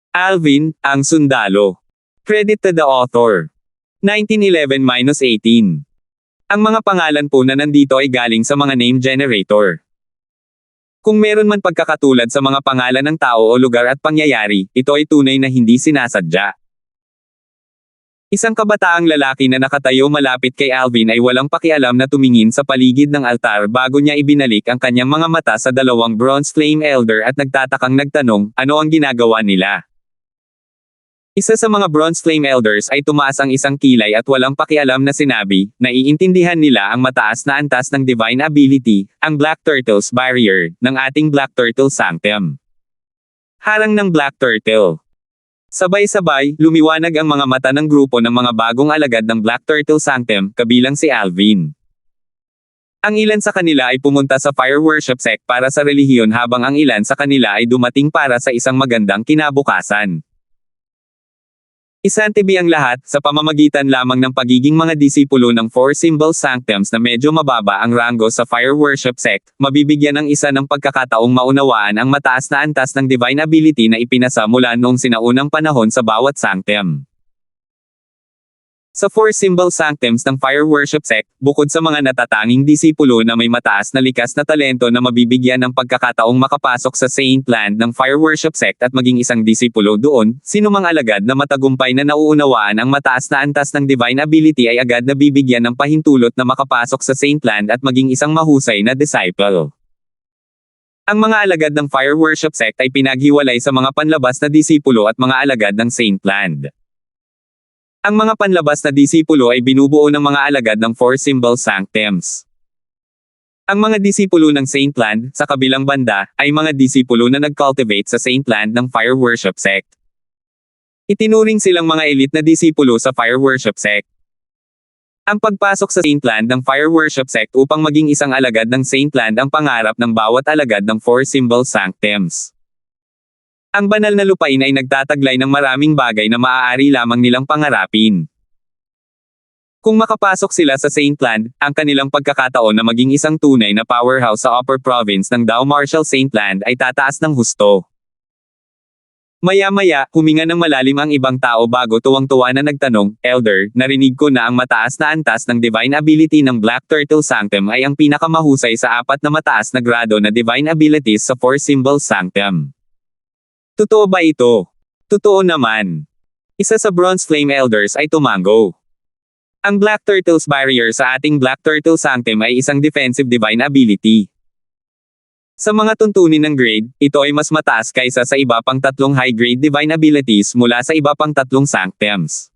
Alvin, ang sundalo. Credit to the author. 1911-18. Ang mga pangalan po na nandito ay galing sa mga name generator. Kung meron man pagkakatulad sa mga pangalan ng tao o lugar at pangyayari, ito ay tunay na hindi sinasadya. Isang kabataang lalaki na nakatayo malapit kay Alvin ay walang pakialam na tumingin sa paligid ng altar bago niya ibinalik ang kanyang mga mata sa dalawang bronze flame elder at nagtatakang nagtanong, ano ang ginagawa nila? Isa sa mga bronze flame elders ay tumaas ang isang kilay at walang pakialam na sinabi, naiintindihan nila ang mataas na antas ng divine ability, ang Black Turtle's Barrier, ng ating Black Turtle Sanctum. Harang ng Black Turtle. Sabay-sabay, lumiwanag ang mga mata ng grupo ng mga bagong alagad ng Black Turtle Sanctum, kabilang si Alvin. Ang ilan sa kanila ay pumunta sa Fire Worship Sect para sa relihiyon habang ang ilan sa kanila ay dumating para sa isang magandang kinabukasan. Isantibi ang lahat, sa pamamagitan lamang ng pagiging mga disipulo ng Four Symbol Sanctums na medyo mababa ang ranggo sa Fire Worship Sect, mabibigyan ng isa ng pagkakataong maunawaan ang mataas na antas ng divine ability na ipinasa mula noong sinaunang panahon sa bawat sanctum. Sa Four Symbol Sanctums ng Fire Worship Sect, bukod sa mga natatanging disipulo na may mataas na likas na talento na mabibigyan ng pagkakataong makapasok sa Saint Land ng Fire Worship Sect at maging isang disipulo doon, sinumang alagad na matagumpay na nauunawaan ang mataas na antas ng divine ability ay agad na bibigyan ng pahintulot na makapasok sa Saint Land at maging isang mahusay na disciple. Ang mga alagad ng Fire Worship Sect ay pinaghiwalay sa mga panlabas na disipulo at mga alagad ng Saint Land. Ang mga panlabas na disipulo ay binubuo ng mga alagad ng Four Symbol Sanctums. Ang mga disipulo ng Saint Land, sa kabilang banda, ay mga disipulo na nag-cultivate sa Saint Land ng Fire Worship Sect. Itinuring silang mga elite na disipulo sa Fire Worship Sect. Ang pagpasok sa Saint Land ng Fire Worship Sect upang maging isang alagad ng Saint Land ang pangarap ng bawat alagad ng Four Symbol Sanctums. Ang banal na lupain ay nagtataglay ng maraming bagay na maaari lamang nilang pangarapin. Kung makapasok sila sa Saint Land, ang kanilang pagkakataon na maging isang tunay na powerhouse sa Upper Province ng Dao Martial Saint Land ay tataas ng husto. Maya-maya, huminga ng malalim ang ibang tao bago tuwang-tuwa na nagtanong, Elder, narinig ko na ang mataas na antas ng divine ability ng Black Turtle Sanctum ay ang pinakamahusay sa apat na mataas na grado na divine abilities sa Four Symbol Sanctum. Totoo ba ito? Totoo naman. Isa sa Bronze Flame Elders ay tumango. Ang Black Turtle's Barrier sa ating Black Turtle Sanctum ay isang defensive divine ability. Sa mga tuntunin ng grade, ito ay mas mataas kaysa sa iba pang tatlong high-grade divine abilities mula sa iba pang tatlong sanctums.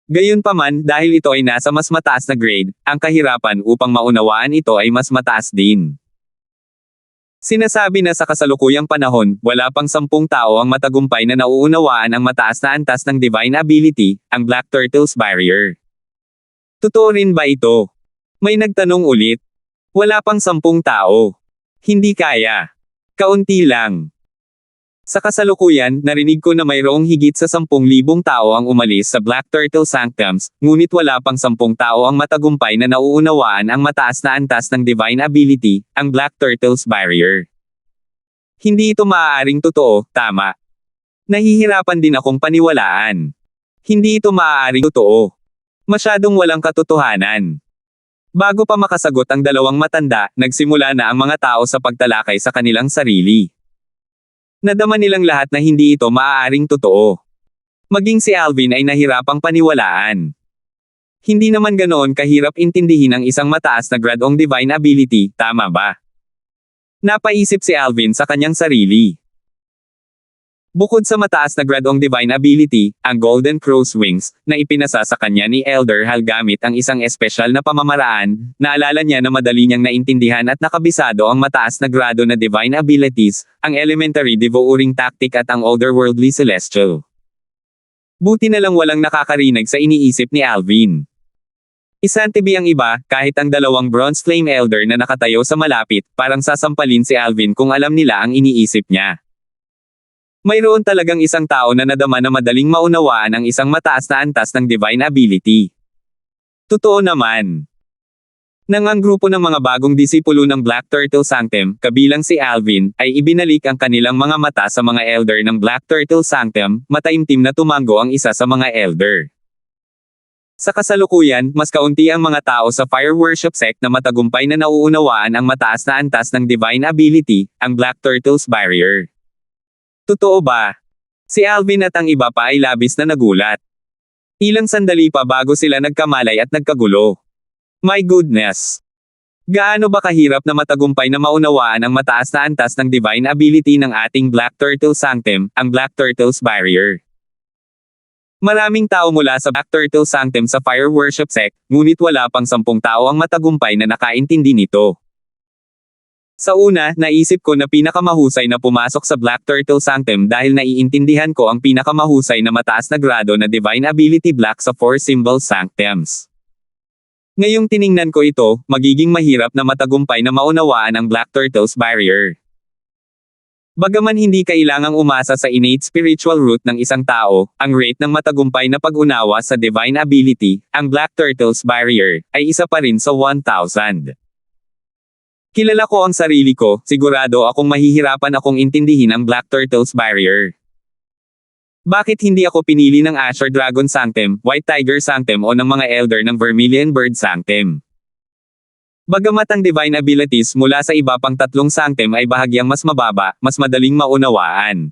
Gayunpaman, dahil ito ay nasa mas mataas na grade, ang kahirapan upang maunawaan ito ay mas mataas din. Sinasabi na sa kasalukuyang panahon, wala pang 10 tao ang matagumpay na nauunawaan ang mataas na antas ng divine ability, ang Black Turtle's Barrier. Totoo rin ba ito? May nagtanong ulit. Wala pang 10 tao. Hindi kaya. Kaunti lang. Sa kasalukuyan, narinig ko na mayroong higit sa 10,000 tao ang umalis sa Black Turtle Sanctums, ngunit wala pang 10 tao ang matagumpay na nauunawaan ang mataas na antas ng divine ability, ang Black Turtle's Barrier. Hindi ito maaaring totoo, tama. Nahihirapan din akong paniwalaan. Hindi ito maaaring totoo. Masyadong walang katotohanan. Bago pa makasagot ang dalawang matanda, nagsimula na ang mga tao sa pagtalakay sa kanilang sarili. Nadama nilang lahat na hindi ito maaaring totoo. Maging si Alvin ay nahirapang paniwalaan. Hindi naman ganoon kahirap intindihin ang isang mataas na gradong divine ability, tama ba? Napaisip si Alvin sa kanyang sarili. Bukod sa mataas na gradong divine ability, ang Golden Crow's Wings, na ipinasa sa kanya ni Elder Hal gamit ang isang espesyal na pamamaraan, naalala niya na madali niyang naintindihan at nakabisado ang mataas na grado na divine abilities, ang Elementary Devouring Tactic at ang Otherworldly Celestial. Buti na lang walang nakakarinig sa iniisip ni Alvin. Isantibi ang iba, kahit ang dalawang Bronze Flame Elder na nakatayo sa malapit, parang sasampalin si Alvin kung alam nila ang iniisip niya. Mayroon talagang isang tao na nadama na madaling maunawaan ang isang mataas na antas ng divine ability. Totoo naman. Nang ang grupo ng mga bagong disipulo ng Black Turtle Sanctum, kabilang si Alvin, ay ibinalik ang kanilang mga mata sa mga elder ng Black Turtle Sanctum, mataimtim na tumango ang isa sa mga elder. Sa kasalukuyan, mas kaunti ang mga tao sa Fire Worship Sect na matagumpay na nauunawaan ang mataas na antas ng Divine Ability, ang Black Turtle's Barrier. Totoo ba? Si Alvin at ang iba pa ay labis na nagulat. Ilang sandali pa bago sila nagkamalay at nagkagulo. My goodness! Gaano ba kahirap na matagumpay na maunawaan ang mataas na antas ng Divine Ability ng ating Black Turtle Sanctum, ang Black Turtle's Barrier? Maraming tao mula sa Black Turtle Sanctum sa Fire Worship Sect, ngunit wala pang 10 tao ang matagumpay na nakaintindi nito. Sa una, naisip ko na pinakamahusay na pumasok sa Black Turtle Sanctum dahil naiintindihan ko ang pinakamahusay na mataas na grado na Divine Ability Black sa 4 Symbol Sanctums. Ngayong tiningnan ko ito, magiging mahirap na matagumpay na maunawaan ang Black Turtle's Barrier. Bagaman hindi kailangang umasa sa innate spiritual root ng isang tao, ang rate ng matagumpay na pag-unawa sa Divine Ability, ang Black Turtle's Barrier, ay isa pa rin sa 1,000. Kilala ko ang sarili ko, sigurado akong mahihirapan akong intindihin ang Black Turtle's Barrier. Bakit hindi ako pinili ng Azure Dragon Sanctum, White Tiger Sanctum o ng mga Elder ng Vermilion Bird Sanctum? Bagamat ang Divine Abilities mula sa iba pang 3 Sanctum ay bahagyang mas mababa, mas madaling maunawaan.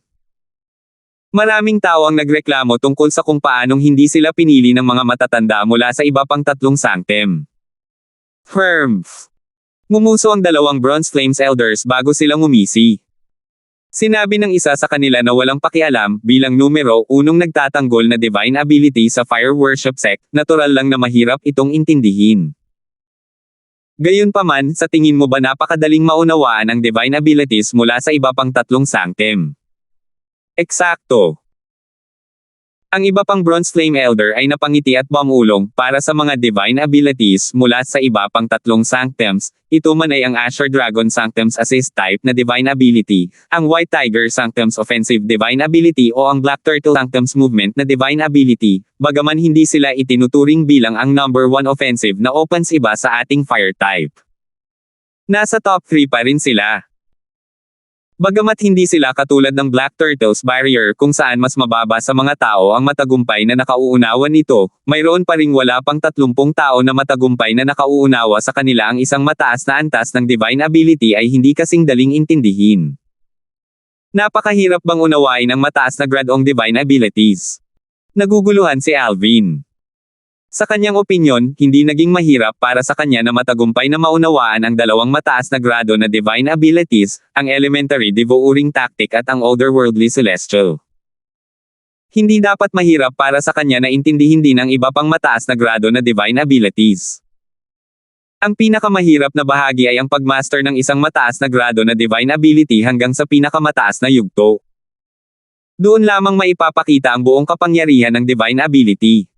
Maraming tao ang nagreklamo tungkol sa kung paanong hindi sila pinili ng mga matatanda mula sa iba pang 3 Sanctum. Ngumuso ang 2 Bronze Flames Elders bago sila ngumisi. Sinabi ng isa sa kanila na walang pakialam, bilang numero 1 nagtatanggol na Divine Ability sa Fire Worship Sect, natural lang na mahirap itong intindihin. Gayunpaman, sa tingin mo ba napakadaling maunawaan ang Divine Abilities mula sa iba pang 3 Sanctum? Eksakto! Ang iba pang Bronze Flame Elder ay napangiti at bumulong para sa mga Divine Abilities mula sa iba pang 3 Sanctums. Ito man ay ang Azure Dragon Sanctum's Assist Type na Divine Ability, ang White Tiger Sanctum's Offensive Divine Ability o ang Black Turtle Sanctum's Movement na Divine Ability, bagaman hindi sila itinuturing bilang ang number 1 offensive na opens iba sa ating Fire Type. Nasa top 3 pa rin sila. Bagamat hindi sila katulad ng Black Turtle's Barrier kung saan mas mababa sa mga tao ang matagumpay na nakauunawa nito, mayroon pa ring wala pang 30 tao na matagumpay na nakauunawa sa kanila ang isang mataas na antas ng Divine Ability ay hindi kasing daling intindihin. Napakahirap bang unawain ang mataas na gradong Divine Abilities? Naguguluhan si Alvin. Sa kanyang opinyon, hindi naging mahirap para sa kanya na matagumpay na maunawaan ang 2 mataas na grado na Divine Abilities, ang Elementary Devouring Tactic at ang Otherworldly Celestial. Hindi dapat mahirap para sa kanya na intindihin din ang iba pang mataas na grado na Divine Abilities. Ang pinakamahirap na bahagi ay ang pagmaster ng isang mataas na grado na Divine Ability hanggang sa pinakamataas na yugto. Doon lamang maipapakita ang buong kapangyarihan ng Divine Ability.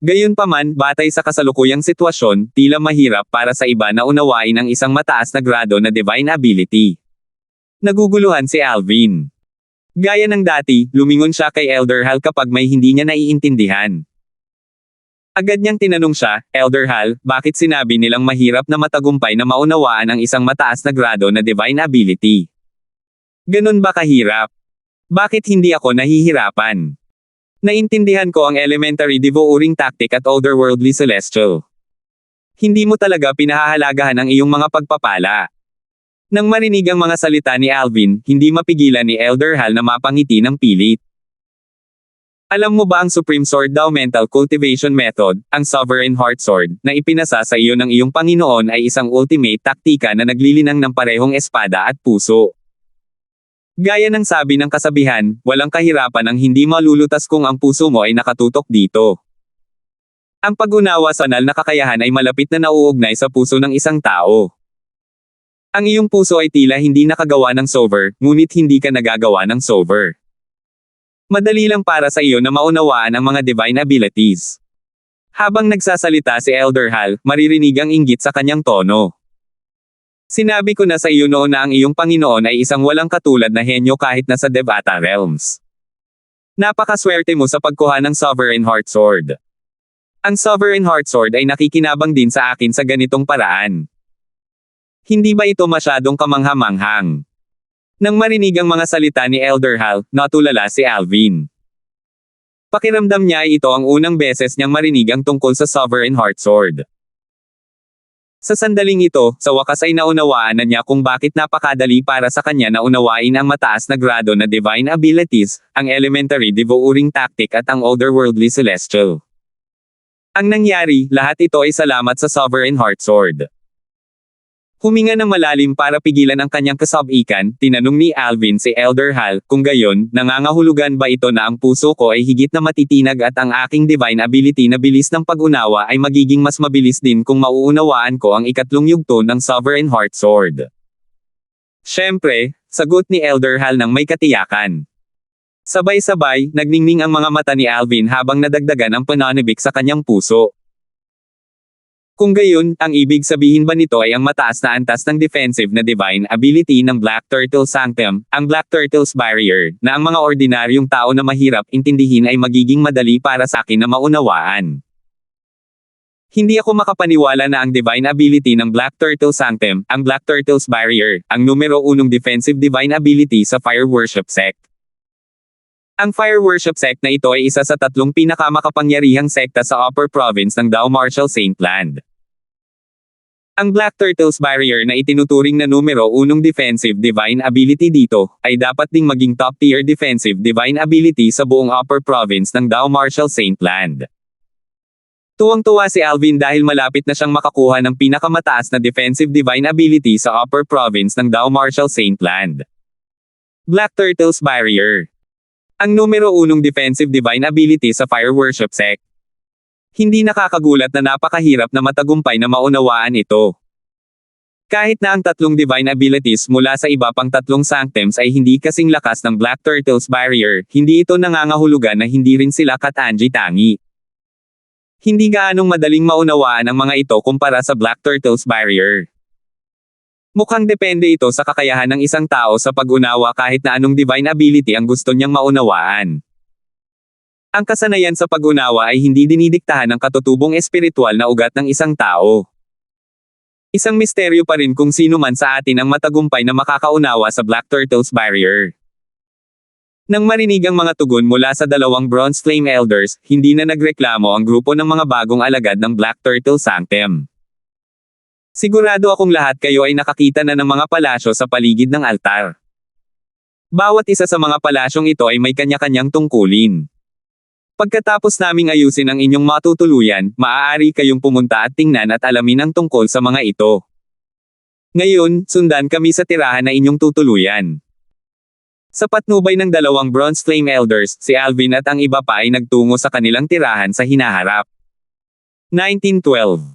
Gayunpaman, batay sa kasalukuyang sitwasyon, tila mahirap para sa iba na unawain ang isang mataas na grado na Divine Ability. Naguguluhan si Alvin. Gaya ng dati, lumingon siya kay Elder Hal kapag may hindi niya naiintindihan. Agad niyang tinanong siya, Elder Hal, bakit sinabi nilang mahirap na matagumpay na maunawaan ang isang mataas na grado na Divine Ability? Ganun ba kahirap? Bakit hindi ako nahihirapan? Naintindihan ko ang Elementary Devouring Tactic at Otherworldly Celestial. Hindi mo talaga pinahahalagahan ang iyong mga pagpapala. Nang marinig ang mga salita ni Alvin, hindi mapigilan ni Elder Hal na mapangiti ng pilit. Alam mo ba ang Supreme Sword Dao Mental Cultivation Method, ang Sovereign Heart Sword, na ipinasa sa iyo ng iyong Panginoon ay isang ultimate taktika na naglilinang ng parehong espada at puso. Gaya ng sabi ng kasabihan, walang kahirapan ang hindi malulutas kung ang puso mo ay nakatutok dito. Ang pag-unawa sa banal na kakayahan ay malapit na nauugnay sa puso ng isang tao. Ang iyong puso ay tila hindi nakagawa ng solver, ngunit hindi ka nagagawa ng solver. Madali lang para sa iyo na maunawaan ang mga Divine Abilities. Habang nagsasalita si Elder Hal, maririnig ang inggit sa kanyang tono. Sinabi ko na sa iyo noon na ang iyong Panginoon ay isang walang katulad na henyo kahit nasa Devata Realms. Napakaswerte mo sa pagkuha ng Sovereign Heart Sword. Ang Sovereign Heartsword ay nakikinabang din sa akin sa ganitong paraan. Hindi ba ito masyadong kamangha-manghang? Nang marinig ang mga salita ni Elder Hal, natulala si Alvin. Pakiramdam niya ay ito ang unang beses niyang marinig ang tungkol sa Sovereign Heartsword. Sa sandaling ito, sa wakas ay naunawaan na niya kung bakit napakadali para sa kanya na unawain ang mataas na grado na divine abilities, ang elementary devouring tactic at ang otherworldly celestial. Ang nangyari, lahat ito ay salamat sa Sovereign Heartsword. Huminga ng malalim para pigilan ang kanyang kasabikan, tinanong ni Alvin si Elder Hal, kung gayon, nangangahulugan ba ito na ang puso ko ay higit na matitinag at ang aking divine ability na bilis ng pag-unawa ay magiging mas mabilis din kung mauunawaan ko ang ikatlong yugto ng Sovereign Heartsword? Siyempre, sagot ni Elder Hal ng may katiyakan. Sabay-sabay, nagningning ang mga mata ni Alvin habang nadagdagan ang pananibik sa kanyang puso. Kung gayon, ang ibig sabihin ba nito ay ang mataas na antas ng defensive na divine ability ng Black Turtle Sanctum, ang Black Turtle's Barrier, na ang mga ordinaryong tao na mahirap intindihin ay magiging madali para sa akin na maunawaan? Hindi ako makapaniwala na ang divine ability ng Black Turtle Sanctum, ang Black Turtle's Barrier, ang numero 1 defensive divine ability sa Fire Worship Sect. Ang Fire Worship Sect na ito ay isa sa 3 pinakamakapangyarihang sekta sa Upper Province ng Dao Martial Saint Land. Ang Black Turtle's Barrier na itinuturing na numero 1 defensive divine ability dito, ay dapat ding maging top-tier defensive divine ability sa buong Upper Province ng Dao Martial Saint Land. Tuwang-tuwa si Alvin dahil malapit na siyang makakuha ng pinakamataas na defensive divine ability sa Upper Province ng Dao Martial Saint Land. Black Turtle's Barrier. Ang numero 1 defensive divine ability sa Fire Worship Sect. Hindi nakakagulat na napakahirap na matagumpay na maunawaan ito. Kahit na ang 3 divine abilities mula sa iba pang 3 sanctums ay hindi kasing lakas ng Black Turtle's Barrier, hindi ito nangangahulugan na hindi rin sila katangi-tangi. Hindi gaanong madaling maunawaan ang mga ito kumpara sa Black Turtle's Barrier. Mukhang depende ito sa kakayahan ng isang tao sa pag-unawa kahit na anong divine ability ang gusto niyang maunawaan. Ang kasanayan sa pag-unawa ay hindi dinidiktahan ng katutubong espiritual na ugat ng isang tao. Isang misteryo pa rin kung sino man sa atin ang matagumpay na makakaunawa sa Black Turtle's Barrier. Nang marinig ang mga tugon mula sa 2 Bronze Flame Elders, hindi na nagreklamo ang grupo ng mga bagong alagad ng Black Turtle Sanctum. Sigurado akong lahat kayo ay nakakita na ng mga palasyo sa paligid ng altar. Bawat isa sa mga palasyong ito ay may kanya-kanyang tungkulin. Pagkatapos naming ayusin ang inyong matutuluyan, maaari kayong pumunta at tingnan at alamin ang tungkol sa mga ito. Ngayon, sundan kami sa tirahan na inyong tutuluyan. Sa patnubay ng 2 Bronze Flame Elders, si Alvin at ang iba pa ay nagtungo sa kanilang tirahan sa hinaharap. 1912.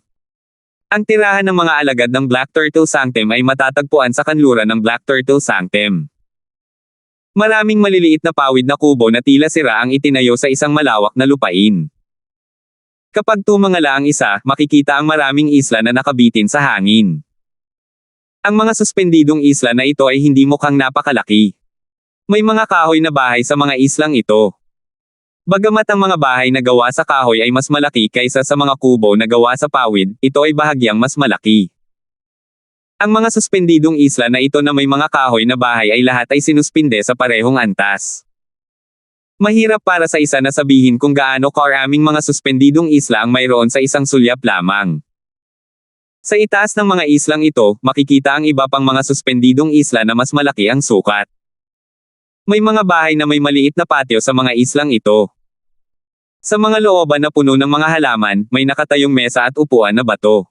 Ang tirahan ng mga alagad ng Black Turtle Sanctum ay matatagpuan sa kanluran ng Black Turtle Sanctum. Maraming maliliit na pawid na kubo na tila sira ang itinayo sa isang malawak na lupain. Kapag tumangala ang isa, makikita ang maraming isla na nakabitin sa hangin. Ang mga suspendidong isla na ito ay hindi mukhang napakalaki. May mga kahoy na bahay sa mga islang ito. Bagamat ang mga bahay na gawa sa kahoy ay mas malaki kaysa sa mga kubo na gawa sa pawid, ito ay bahagyang mas malaki. Ang mga suspendidong isla na ito na may mga kahoy na bahay ay lahat ay sinuspinde sa parehong antas. Mahirap para sa isa na sabihin kung gaano karaming mga suspendidong isla ang mayroon sa isang sulyap lamang. Sa itaas ng mga islang ito, makikita ang iba pang mga suspendidong isla na mas malaki ang sukat. May mga bahay na may maliit na patio sa mga islang ito. Sa mga looban na puno ng mga halaman, may nakatayong mesa at upuan na bato.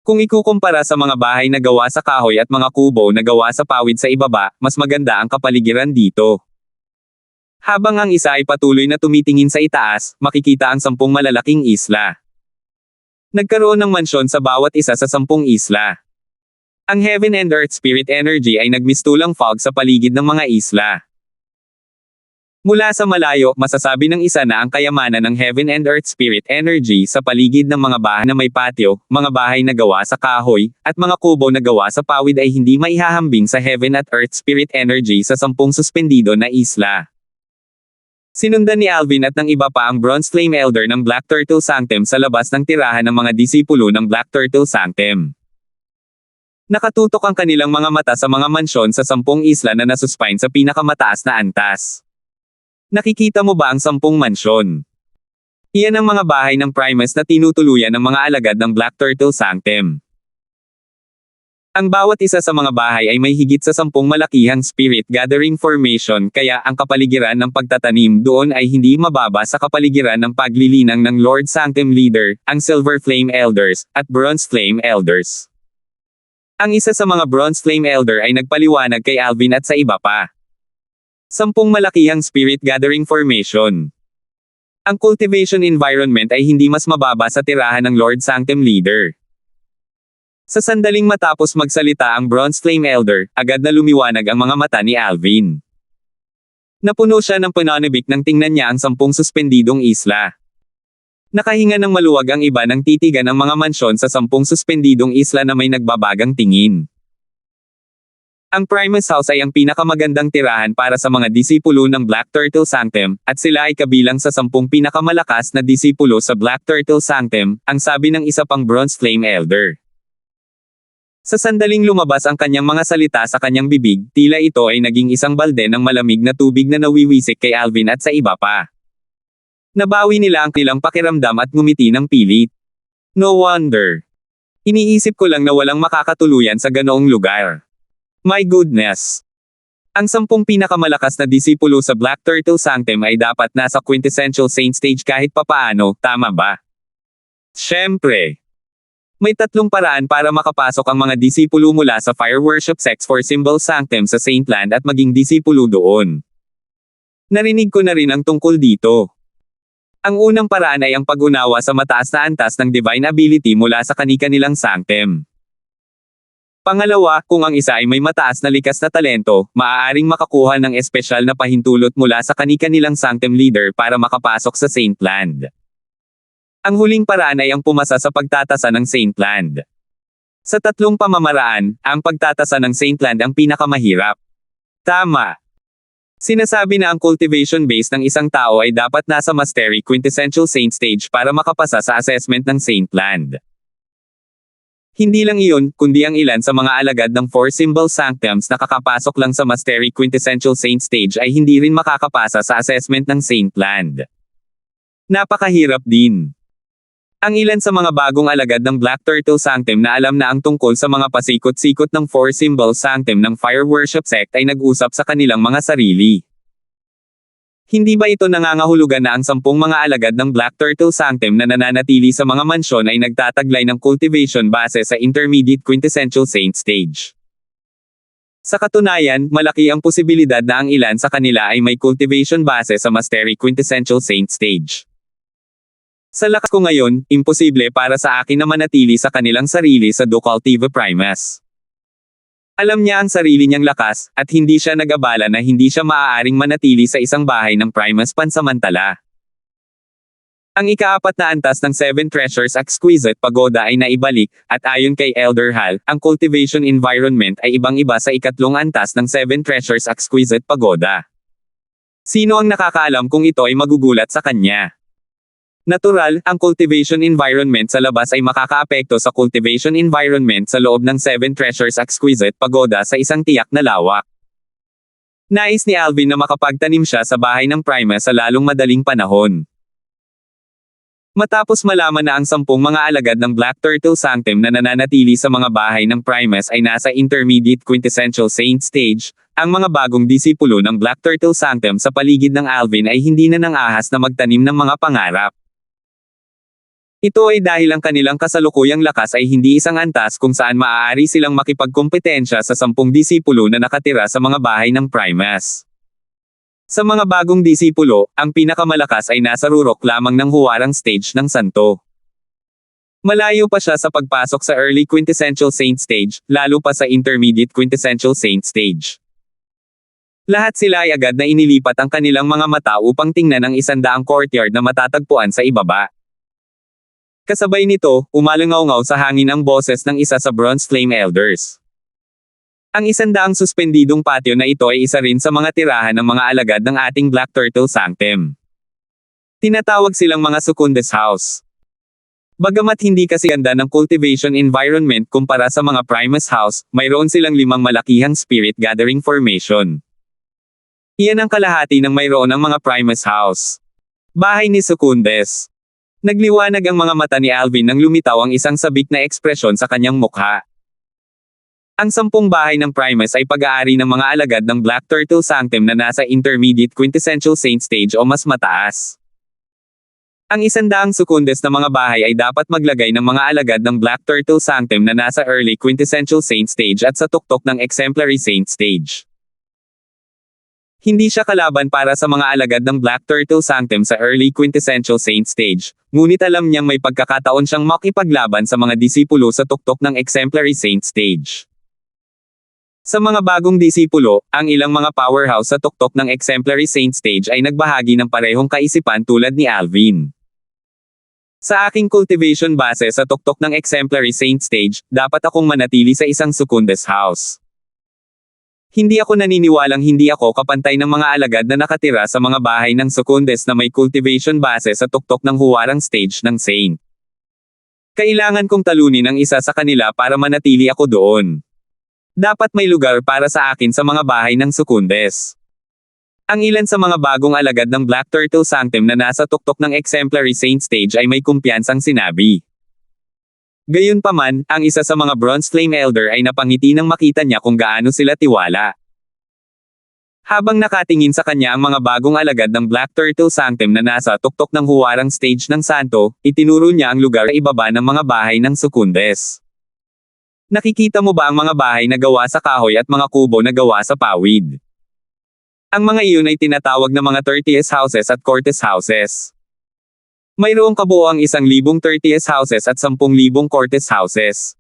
Kung ikukumpara sa mga bahay na gawa sa kahoy at mga kubo na gawa sa pawid sa ibaba, mas maganda ang kapaligiran dito. Habang ang isa ay patuloy na tumitingin sa itaas, makikita ang 10 malalaking isla. Nagkaroon ng mansyon sa bawat isa sa 10 isla. Ang Heaven and Earth Spirit Energy ay nagmistulang fog sa paligid ng mga isla. Mula sa malayo, masasabi ng isa na ang kayamanan ng Heaven and Earth Spirit Energy sa paligid ng mga bahay na may patio, mga bahay na gawa sa kahoy, at mga kubo na gawa sa pawid ay hindi maihahambing sa Heaven at Earth Spirit Energy sa 10 suspendido na isla. Sinundan ni Alvin at ng iba pa ang Bronze Flame Elder ng Black Turtle Sanctum sa labas ng tirahan ng mga disipulo ng Black Turtle Sanctum. Nakatutok ang kanilang mga mata sa mga mansyon sa 10 isla na nasuspine sa pinakamataas na antas. Nakikita mo ba ang 10 mansyon? Iyan ang mga bahay ng Primus na tinutuluyan ng mga alagad ng Black Turtle Sanctum. Ang bawat isa sa mga bahay ay may higit sa 10 malakihang spirit gathering formation kaya ang kapaligiran ng pagtatanim doon ay hindi mababa sa kapaligiran ng paglilinang ng Lord Sanctum Leader, ang Silver Flame Elders, at Bronze Flame Elders. Ang isa sa mga Bronze Flame Elder ay nagpaliwanag kay Alvin at sa iba pa. 10 malakihang spirit gathering formation. Ang cultivation environment ay hindi mas mababa sa tirahan ng Lord Sanctum Leader. Sa sandaling matapos magsalita ang Bronze Flame Elder, agad na lumiwanag ang mga mata ni Alvin. Napuno siya ng pananabik nang tingnan niya ang 10 suspendidong isla. Nakahinga ng maluwag ang iba nang titigan ang mga mansyon sa 10 suspendidong isla na may nagbabagang tingin. Ang Primus House ay ang pinakamagandang tirahan para sa mga disipulo ng Black Turtle Sanctum, at sila ay kabilang sa 10 pinakamalakas na disipulo sa Black Turtle Sanctum, ang sabi ng isa pang Bronze Flame Elder. Sa sandaling lumabas ang kanyang mga salita sa kanyang bibig, tila ito ay naging isang balde ng malamig na tubig na nawiwisik kay Alvin at sa iba pa. Nabawi nila ang kanilang pakiramdam at ngumiti ng pilit. No wonder. Iniisip ko lang na walang makakatuluyan sa ganoong lugar. My goodness. Ang 10 pinakamalakas na disipulo sa Black Turtle Sanctum ay dapat nasa quintessential saint stage kahit papaano, tama ba? Siyempre. May 3 paraan para makapasok ang mga disipulo mula sa Fire Worship Sects for Symbol Sanctum sa Saintland at maging disipulo doon. Narinig ko na rin ang tungkol dito. Ang unang paraan ay ang pag-unawa sa mataas na antas ng divine ability mula sa kani-kanilang sanctum. Pangalawa, kung ang isa ay may mataas na likas na talento, maaaring makakuha ng espesyal na pahintulot mula sa kani-kanilang sanctum leader para makapasok sa Saintland. Ang huling paraan ay ang pumasa sa pagtatasa ng Saintland. Sa 3 pamamaraan, ang pagtatasa ng Saintland ang pinakamahirap. Tama. Sinasabi na ang cultivation base ng isang tao ay dapat nasa Mastery Quintessential Saint Stage para makapasa sa assessment ng Saintland. Hindi lang iyon, kundi ang ilan sa mga alagad ng 4 symbol sanctums na kakapasok lang sa Mastery Quintessential Saint Stage ay hindi rin makakapasa sa assessment ng Saintland. Napakahirap din. Ang ilan sa mga bagong alagad ng Black Turtle Sanctum na alam na ang tungkol sa mga pasikot-sikot ng 4 symbol sanctum ng Fire Worship Sect ay nag-usap sa kanilang mga sarili. Hindi ba ito nangangahulugan na ang 10 mga alagad ng Black Turtle Sanctum na nananatili sa mga mansyon ay nagtataglay ng cultivation base sa Intermediate Quintessential Saint Stage? Sa katunayan, malaki ang posibilidad na ang ilan sa kanila ay may cultivation base sa Mastery Quintessential Saint Stage. Sa lakas ko ngayon, imposible para sa akin na manatili sa kanilang sarili sa Ducaltiva Primus. Alam niya ang sarili niyang lakas, at hindi siya nag-abala na hindi siya maaaring manatili sa isang bahay ng Primus pansamantala. Ang ika-4 na antas ng 7 Treasures Exquisite Pagoda ay naibalik, at ayon kay Elder Hal, ang cultivation environment ay ibang-iba sa ika-3 antas ng 7 Treasures Exquisite Pagoda. Sino ang nakakaalam kung ito ay magugulat sa kanya? Natural, ang cultivation environment sa labas ay makakaapekto sa cultivation environment sa loob ng 7 Treasures Exquisite Pagoda sa isang tiyak na lawak. Nais ni Alvin na makapagtanim siya sa bahay ng Primus sa lalong madaling panahon. Matapos malaman na ang 10 mga alagad ng Black Turtle Sanctum na nananatili sa mga bahay ng Primus ay nasa Intermediate Quintessential Saint Stage, ang mga bagong disipulo ng Black Turtle Sanctum sa paligid ng Alvin ay hindi na nang-ahas na magtanim ng mga pangarap. Ito ay dahil ang kanilang kasalukuyang lakas ay hindi isang antas kung saan maaari silang makipagkompetensya sa 10 disipulo na nakatira sa mga bahay ng Primus. Sa mga bagong disipulo, ang pinakamalakas ay nasa rurok lamang ng huwarang stage ng santo. Malayo pa siya sa pagpasok sa Early Quintessential Saint Stage, lalo pa sa Intermediate Quintessential Saint Stage. Lahat sila ay agad na inilipat ang kanilang mga mata upang tingnan ang 100 courtyard na matatagpuan sa ibaba. Kasabay nito, umalangaw-ngaw sa hangin ang boses ng isa sa Bronze Flame Elders. Ang 100 suspendidong patio na ito ay isa rin sa mga tirahan ng mga alagad ng ating Black Turtle Sanctum. Tinatawag silang mga Secundes House. Bagamat hindi kasi ganda ng cultivation environment kumpara sa mga Primus House, mayroon silang 5 malakihang spirit gathering formation. Iyan ang kalahati ng mayroon ng mga Primus House. Bahay ni Secundes. Nagliwanag ang mga mata ni Alvin nang lumitaw ang isang sabik na ekspresyon sa kanyang mukha. Ang 10 bahay ng Primus ay pag-aari ng mga alagad ng Black Turtle Sanctum na nasa Intermediate Quintessential Saint Stage o mas mataas. Ang 100 Secundes na mga bahay ay dapat maglagay ng mga alagad ng Black Turtle Sanctum na nasa Early Quintessential Saint Stage at sa tuktok ng Exemplary Saint Stage. Hindi siya kalaban para sa mga alagad ng Black Turtle Sanctum sa Early Quintessential Saint Stage, ngunit alam niyang may pagkakataon siyang makipaglaban sa mga disipulo sa tuktok ng Exemplary Saint Stage. Sa mga bagong disipulo, ang ilang mga powerhouse sa tuktok ng Exemplary Saint Stage ay nagbahagi ng parehong kaisipan tulad ni Alvin. Sa aking cultivation base sa tuktok ng Exemplary Saint Stage, dapat akong manatili sa isang Secundes House. Hindi ako naniniwalang hindi ako kapantay ng mga alagad na nakatira sa mga bahay ng Secundes na may cultivation base sa tuktok ng huwarang stage ng Saint. Kailangan kong talunin ang isa sa kanila para manatili ako doon. Dapat may lugar para sa akin sa mga bahay ng Secundes. Ang ilan sa mga bagong alagad ng Black Turtle Sanctum na nasa tuktok ng Exemplary Saint Stage ay may kumpiyansang sinabi. Gayunpaman, ang isa sa mga Bronze Flame Elder ay napangiti nang makita niya kung gaano sila tiwala. Habang nakatingin sa kanya ang mga bagong alagad ng Black Turtle Sanctum na nasa tuktok ng huwarang stage ng Santo, itinuro niya ang lugar sa ibaba ng mga bahay ng Secundes. Nakikita mo ba ang mga bahay na gawa sa kahoy at mga kubo na gawa sa pawid? Ang mga iyon ay tinatawag na mga 30s houses at Cortes houses. Mayroong kabuoang 1,000 30s houses at 10,000 Cortes houses.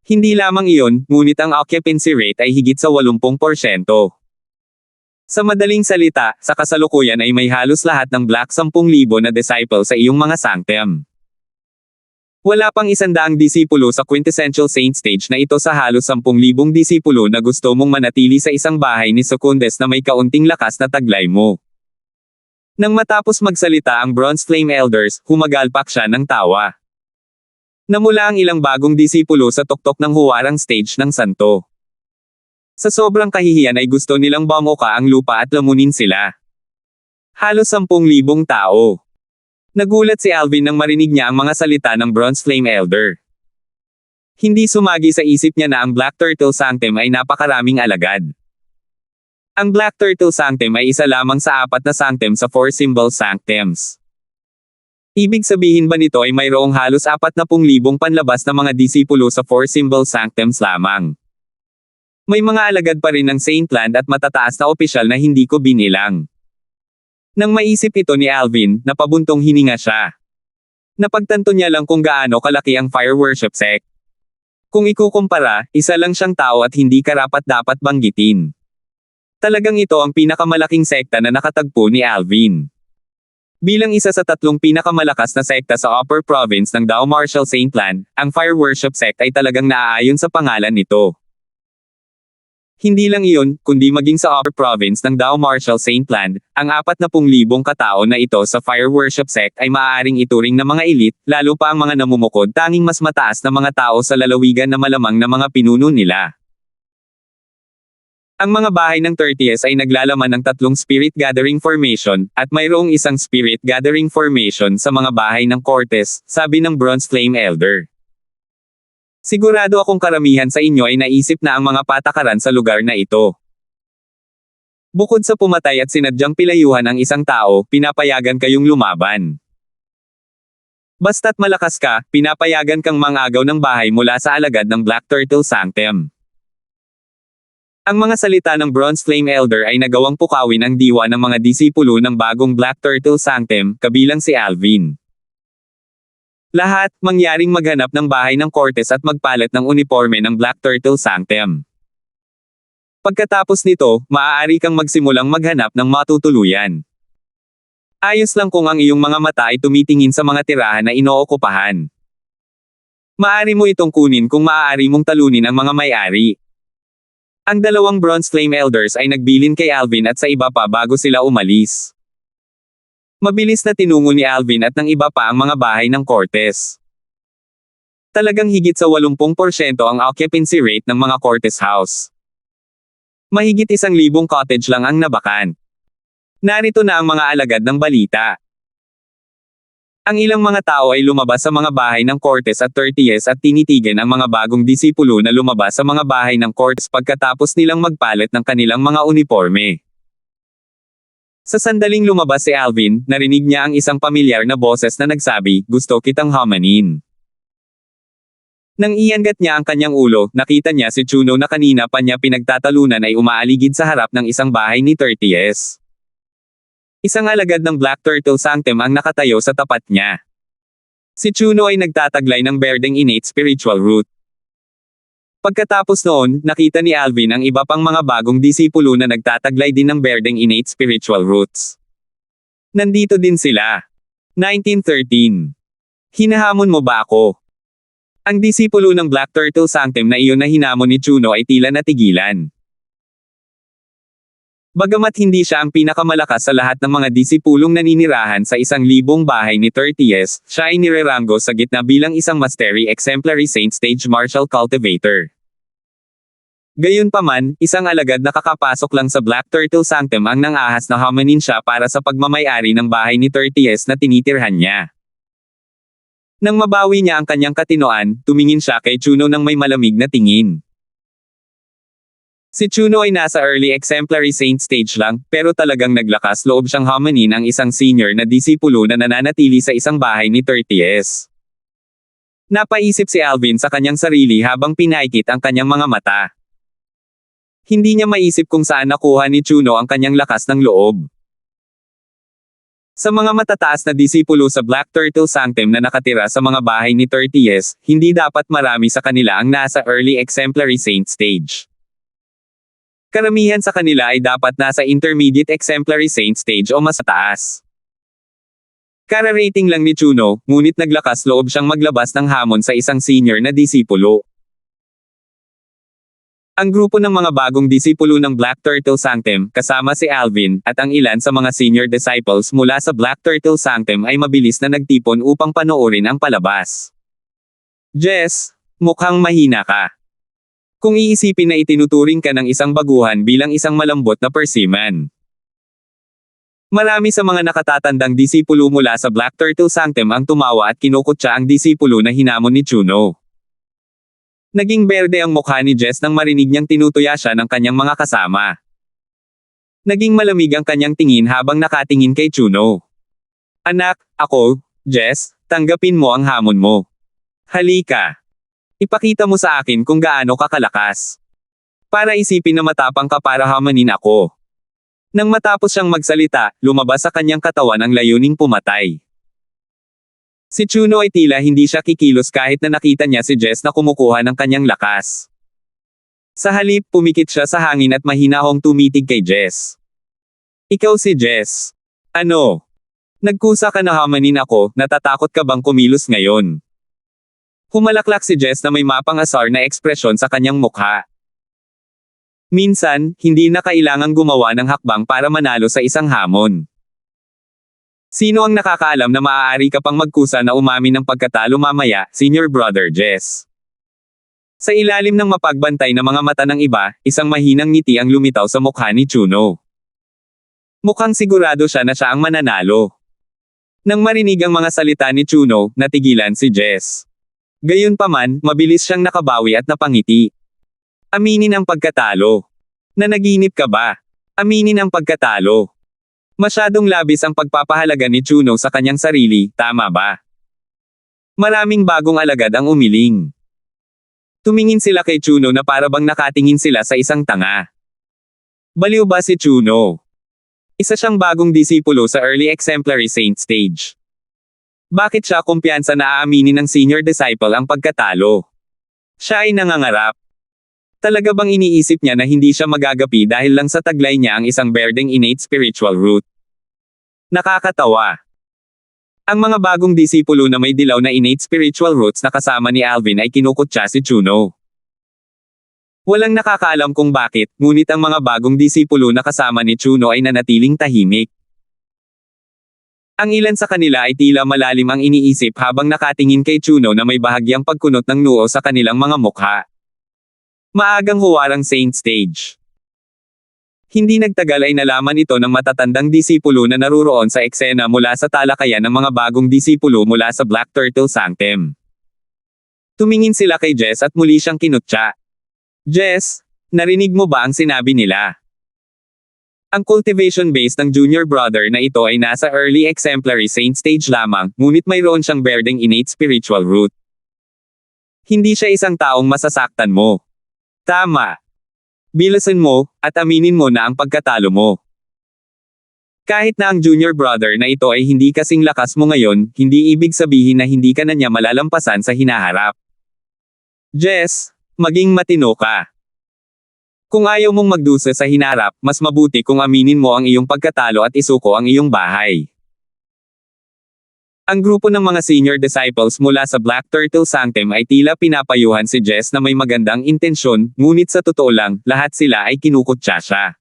Hindi lamang iyon, ngunit ang occupancy rate ay higit sa 80%. Sa madaling salita, sa kasalukuyan ay may halos lahat ng Black 10,000 na disciple sa iyong mga sanctum. Wala pang 100 disipulo sa Quintessential Saint Stage na ito sa halos 10,000 disipulo na gusto mong manatili sa isang bahay ni Secundes na may kaunting lakas na taglay mo. Nang matapos magsalita ang Bronze Flame Elders, humagalpak siya ng tawa. Namula ang ilang bagong disipulo sa tuktok ng huwarang stage ng Santo. Sa sobrang kahihiyan ay gusto nilang bamuka ang lupa at lamunin sila. Halos 10,000 tao. Nagulat si Alvin nang marinig niya ang mga salita ng Bronze Flame Elder. Hindi sumagi sa isip niya na ang Black Turtle Sanctum ay napakaraming alagad. Ang Black Turtle Sanctum ay isa lamang sa 4 na sanctum sa 4 symbol sanctums. Ibig sabihin ba nito ay mayroong halos 40,000 panlabas na mga disipulo sa 4 symbol sanctums lamang. May mga alagad pa rin ng Saintland at matataas na opisyal na hindi ko binilang. Nang maisip ito ni Alvin, napabuntong hininga siya. Napagtanto niya lang kung gaano kalaki ang fire worship sect. Kung ikukumpara, isa lang siyang tao at hindi karapat-dapat banggitin. Talagang ito ang pinakamalaking sekta na nakatagpo ni Alvin. Bilang isa sa 3 pinakamalakas na sekta sa Upper Province ng Dao Martial Saintland, ang Fire Worship Sect ay talagang naaayon sa pangalan nito. Hindi lang iyon, kundi maging sa Upper Province ng Dao Martial Saintland, ang 40,000 katao na ito sa Fire Worship Sect ay maaaring ituring na mga elite, lalo pa ang mga namumukod tanging mas mataas na mga tao sa lalawigan na malamang na mga pinuno nila. Ang mga bahay ng 30s ay naglalaman ng 3 Spirit Gathering Formation, at mayroong 1 Spirit Gathering Formation sa mga bahay ng Cortes, sabi ng Bronze Flame Elder. Sigurado akong karamihan sa inyo ay naisip na ang mga patakaran sa lugar na ito. Bukod sa pumatay at sinadyang pilayuhan ang isang tao, pinapayagan kayong lumaban. Basta't malakas ka, pinapayagan kang mangagaw ng bahay mula sa alagad ng Black Turtle Sanctum. Ang mga salita ng Bronze Flame Elder ay nagawang pukawin ang diwa ng mga disipulo ng bagong Black Turtle Sanctum, kabilang si Alvin. Lahat, mangyaring maghanap ng bahay ng Cortes at magpalit ng uniforme ng Black Turtle Sanctum. Pagkatapos nito, maaari kang magsimulang maghanap ng matutuluyan. Ayos lang kung ang iyong mga mata ay tumitingin sa mga tirahan na inookupahan. Maaari mo itong kunin kung maaari mong talunin ang mga may-ari. Ang dalawang Bronze Flame Elders ay nagbilin kay Alvin at sa iba pa bago sila umalis. Mabilis na tinungo ni Alvin at ng iba pa ang mga bahay ng Cortez. Talagang higit sa 80% ang occupancy rate ng mga Cortez House. Mahigit 1,000 cottage lang ang nabakan. Narito na ang mga alagad ng balita. Ang ilang mga tao ay lumabas sa mga bahay ng Cortez at 30s at tinitigan ang mga bagong disipulo na lumabas sa mga bahay ng Cortez pagkatapos nilang magpalit ng kanilang mga uniforme. Sa sandaling lumabas si Alvin, narinig niya ang isang pamilyar na boses na nagsabi, "Gusto kitang hamanin." Nang iangat niya ang kanyang ulo, nakita niya si Chuno na kanina pa niya pinagtatalunan ay umaaligid sa harap ng isang bahay ni 30s. Isang alagad ng Black Turtle Sanctum ang nakatayo sa tapat niya. Si Chuno ay nagtataglay ng berdeng innate spiritual root. Pagkatapos noon, nakita ni Alvin ang iba pang mga bagong disipulo na nagtataglay din ng berdeng innate spiritual roots. Nandito din sila. 1913. Hinahamon mo ba ako? Ang disipulo ng Black Turtle Sanctum na iyon na hinamon ni Chuno ay tila natigilan. Bagamat hindi siya ang pinakamalakas sa lahat ng mga disipulong naninirahan sa 1,000 bahay ni 30s, siya ay nireranggo sa gitna bilang isang mastery exemplary saint stage martial cultivator. Gayunpaman, isang alagad na kakapasok lang sa Black Turtle Sanctum ang nangahas na hamanin siya para sa pagmamayari ng bahay ni 30s na tinitirhan niya. Nang mabawi niya ang kanyang katinoan, tumingin siya kay Chuno ng may malamig na tingin. Si Chuno ay nasa early exemplary saint stage lang, pero talagang naglakas loob siyang hamanin ang isang senior na disipulo na nananatili sa isang bahay ni 30s. Napaisip si Alvin sa kanyang sarili habang pinaikit ang kanyang mga mata. Hindi niya maisip kung saan nakuha ni Chuno ang kanyang lakas ng loob. Sa mga matataas na disipulo sa Black Turtle Sanctum na nakatira sa mga bahay ni 30s, hindi dapat marami sa kanila ang nasa early exemplary saint stage. Karamihan sa kanila ay dapat nasa intermediate exemplary saint stage o mas taas. Kara-rating lang ni Chuno, ngunit naglakas loob siyang maglabas ng hamon sa isang senior na disipulo. Ang grupo ng mga bagong disipulo ng Black Turtle Sanctum, kasama si Alvin, at ang ilan sa mga senior disciples mula sa Black Turtle Sanctum ay mabilis na nagtipon upang panoorin ang palabas. Jess, mukhang mahina ka. Kung iisipin na itinuturing ka ng isang baguhan bilang isang malambot na persiman. Marami sa mga nakatatandang disipulo mula sa Black Turtle Sanctum ang tumawa at kinukutya ang disipulo na hinamon ni Chuno. Naging berde ang mukha ni Jess nang marinig niyang tinutuya siya ng kanyang mga kasama. Naging malamig ang kanyang tingin habang nakatingin kay Chuno. "Anak, ako, Jess, tanggapin mo ang hamon mo. Halika. Ipakita mo sa akin kung gaano ka kalakas. Para isipin na matapang ka para hamanin ako." Nang matapos siyang magsalita, lumabas sa kanyang katawan ang layuning pumatay. Si Chuno ay tila hindi siya kikilos kahit na nakita niya si Jess na kumukuha ng kanyang lakas. Sa halip, pumikit siya sa hangin at mahinahong tumitig kay Jess. "Ikaw si Jess. Ano? Nagkusa ka na hamanin ako, natatakot ka bang kumilos ngayon?" Humalaklak si Jess na may mapang-asar na ekspresyon sa kanyang mukha. Minsan, hindi na kailangang gumawa ng hakbang para manalo sa isang hamon. Sino ang nakakaalam na maaari ka pang magkusa na umamin ng pagkatalo mamaya, Senior Brother Jess? Sa ilalim ng mapagbantay na mga mata ng iba, isang mahinang ngiti ang lumitaw sa mukha ni Chuno. Mukhang sigurado siya na siya ang mananalo. Nang marinig ang mga salita ni Chuno, natigilan si Jess. Gayunpaman, mabilis siyang nakabawi at napangiti. "Aminin ang pagkatalo. Nanaginip ka ba? Aminin ang pagkatalo." Masyadong labis ang pagpapahalaga ni Chuno sa kanyang sarili, tama ba? Maraming bagong alagad ang umiling. Tumingin sila kay Chuno na parabang nakatingin sila sa isang tanga. Baliw ba si Chuno? Isa siyang bagong disipulo sa early exemplary saint stage. Bakit siya kumpiyansa na aaminin ng senior disciple ang pagkatalo? Siya ay nangangarap. Talaga bang iniisip niya na hindi siya magagapi dahil lang sa taglay niya ang isang berdeng innate spiritual root? Nakakatawa. Ang mga bagong disipulo na may dilaw na innate spiritual roots na kasama ni Alvin ay kinukutya si Chuno. Walang nakakaalam kung bakit, ngunit ang mga bagong disipulo na kasama ni Chuno ay nanatiling tahimik. Ang ilan sa kanila ay tila malalim ang iniisip habang nakatingin kay Chuno na may bahagyang pagkunot ng noo sa kanilang mga mukha. Maagang huwarang Saint Stage. Hindi nagtagal ay nalaman ito ng matatandang disipulo na naruroon sa eksena mula sa talakayan ng mga bagong disipulo mula sa Black Turtle Sanctum. Tumingin sila kay Jess at muli siyang kinutya. Jess, narinig mo ba ang sinabi nila? Ang cultivation base ng junior brother na ito ay nasa early exemplary saint stage lamang, ngunit mayroon siyang berdeng innate spiritual root. Hindi siya isang taong masasaktan mo. Tama. Bilasan mo, at aminin mo na ang pagkatalo mo. Kahit na ang junior brother na ito ay hindi kasing lakas mo ngayon, hindi ibig sabihin na hindi ka na niya malalampasan sa hinaharap. Jess, maging matino ka. Kung ayaw mong magdusa sa hinarap, mas mabuti kung aminin mo ang iyong pagkatalo at isuko ang iyong bahay. Ang grupo ng mga senior disciples mula sa Black Turtle Sanctum ay tila pinapayuhan si Jess na may magandang intensyon, ngunit sa totoo lang, lahat sila ay kinukutya siya.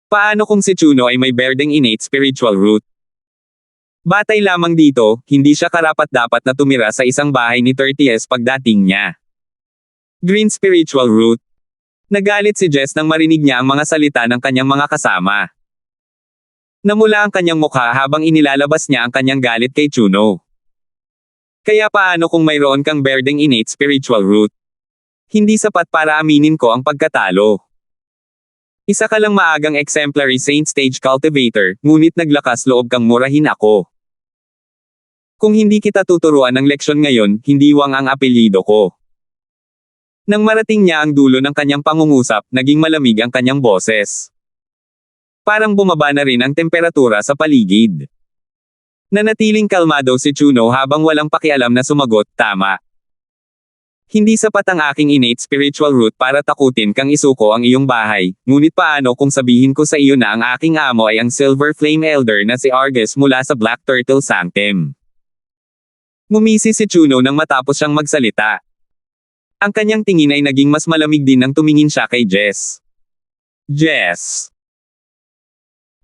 Paano kung si Chuno ay may berdeng innate spiritual root? Batay lamang dito, hindi siya karapat-dapat na tumira sa isang bahay ni 30s pagdating niya. Green spiritual root. Nagalit si Jess nang marinig niya ang mga salita ng kanyang mga kasama. Namula ang kanyang mukha habang inilalabas niya ang kanyang galit kay Chuno. Kaya paano kung mayroon kang berdeng innate spiritual root? Hindi sapat para aminin ko ang pagkatalo. Isa ka lang maagang exemplary saint stage cultivator, ngunit naglakas loob kang murahin ako. Kung hindi kita tuturuan ng leksyon ngayon, hindi Wang ang apelyido ko. Nang marating niya ang dulo ng kanyang pangungusap, naging malamig ang kanyang boses. Parang bumaba na rin ang temperatura sa paligid. Nanatiling kalmado si Chuno habang walang pakialam na sumagot, tama. Hindi sapat ang aking innate spiritual root para takutin kang isuko ang iyong bahay, ngunit paano kung sabihin ko sa iyo na ang aking amo ay ang Silver Flame Elder na si Argus mula sa Black Turtle Sanctum? Ngumisi si Chuno nang matapos siyang magsalita. Ang kanyang tingin ay naging mas malamig din nang tumingin siya kay Jess. Jess.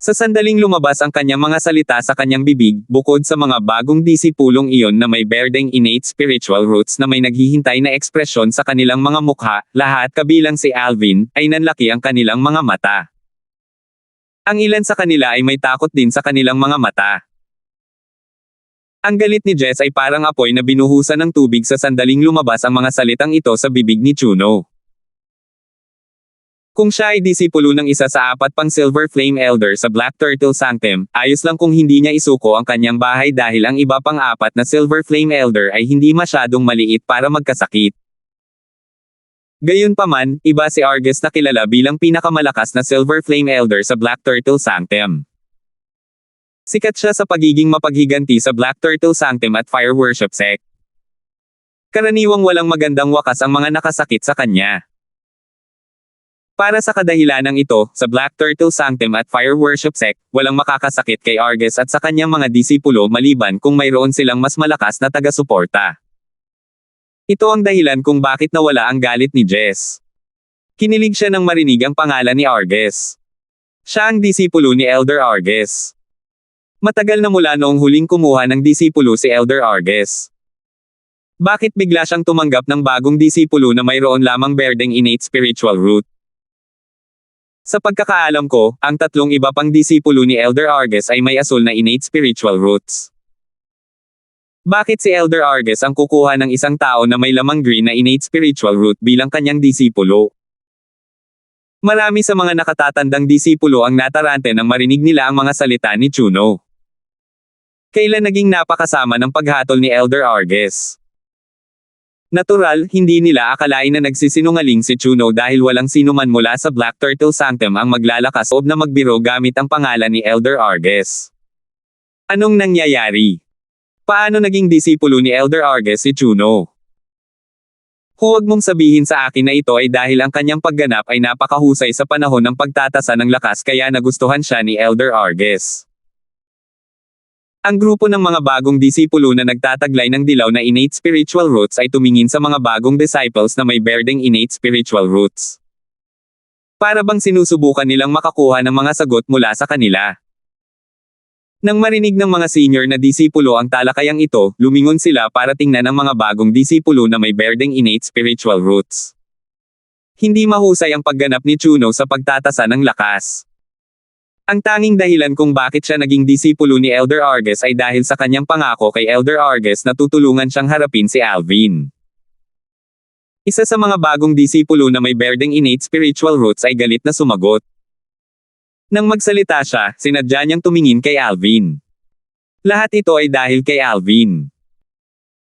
Sa sandaling lumabas ang kanyang mga salita sa kanyang bibig, bukod sa mga bagong disipulong iyon na may berdeng innate spiritual roots na may naghihintay na ekspresyon sa kanilang mga mukha, lahat kabilang si Alvin, ay nanlaki ang kanilang mga mata. Ang ilan sa kanila ay may takot din sa kanilang mga mata. Ang galit ni Jess ay parang apoy na binuhusan ng tubig sa sandaling lumabas ang mga salitang ito sa bibig ni Chuno. Kung siya ay disipulo ng isa sa 4 pang Silver Flame Elder sa Black Turtle Sanctum, ayos lang kung hindi niya isuko ang kanyang bahay dahil ang iba pang 4 na Silver Flame Elder ay hindi masyadong maliit para magkasakit. Gayunpaman, iba si Argus na kilala bilang pinakamalakas na Silver Flame Elder sa Black Turtle Sanctum. Sikat siya sa pagiging mapaghiganti sa Black Turtle Sanctum at Fire Worship Sect. Karaniwang walang magandang wakas ang mga nakasakit sa kanya. Para sa kadahilanang ito, sa Black Turtle Sanctum at Fire Worship Sect, walang makakasakit kay Argus at sa kanyang mga disipulo maliban kung mayroon silang mas malakas na taga-suporta. Ito ang dahilan kung bakit nawala ang galit ni Jess. Kinilig siya nang marinig ang pangalan ni Argus. Siya ang disipulo ni Elder Argus. Matagal na mula noong huling kumuha ng disipulo si Elder Argus. Bakit bigla siyang tumanggap ng bagong disipulo na mayroon lamang berdeng innate spiritual root? Sa pagkakaalam ko, ang 3 iba pang disipulo ni Elder Argus ay may asul na innate spiritual roots. Bakit si Elder Argus ang kukuha ng isang tao na may lamang green na innate spiritual root bilang kanyang disipulo? Marami sa mga nakatatandang disipulo ang natarante nang marinig nila ang mga salita ni Chuno. Kailan naging napakasama ng paghatol ni Elder Argus? Natural, hindi nila akalain na nagsisinungaling si Chuno dahil walang sinuman mula sa Black Turtle Sanctum ang maglalakas loob na magbiro gamit ang pangalan ni Elder Argus. Anong nangyayari? Paano naging disipulo ni Elder Argus si Chuno? Huwag mong sabihin sa akin na ito ay dahil ang kanyang pagganap ay napakahusay sa panahon ng pagtatasa ng lakas kaya nagustuhan siya ni Elder Argus. Ang grupo ng mga bagong disipulo na nagtataglay ng dilaw na innate spiritual roots ay tumingin sa mga bagong disciples na may berdeng innate spiritual roots. Para bang sinusubukan nilang makakuha ng mga sagot mula sa kanila. Nang marinig ng mga senior na disipulo ang talakayang ito, lumingon sila para tingnan ang mga bagong disipulo na may berdeng innate spiritual roots. Hindi mahusay ang pagganap ni Chuno sa pagtatasa ng lakas. Ang tanging dahilan kung bakit siya naging disipulo ni Elder Arges ay dahil sa kanyang pangako kay Elder Arges na tutulungan siyang harapin si Alvin. Isa sa mga bagong disipulo na may berdeng innate spiritual roots ay galit na sumagot. Nang magsalita siya, sinadya niyang tumingin kay Alvin. Lahat ito ay dahil kay Alvin.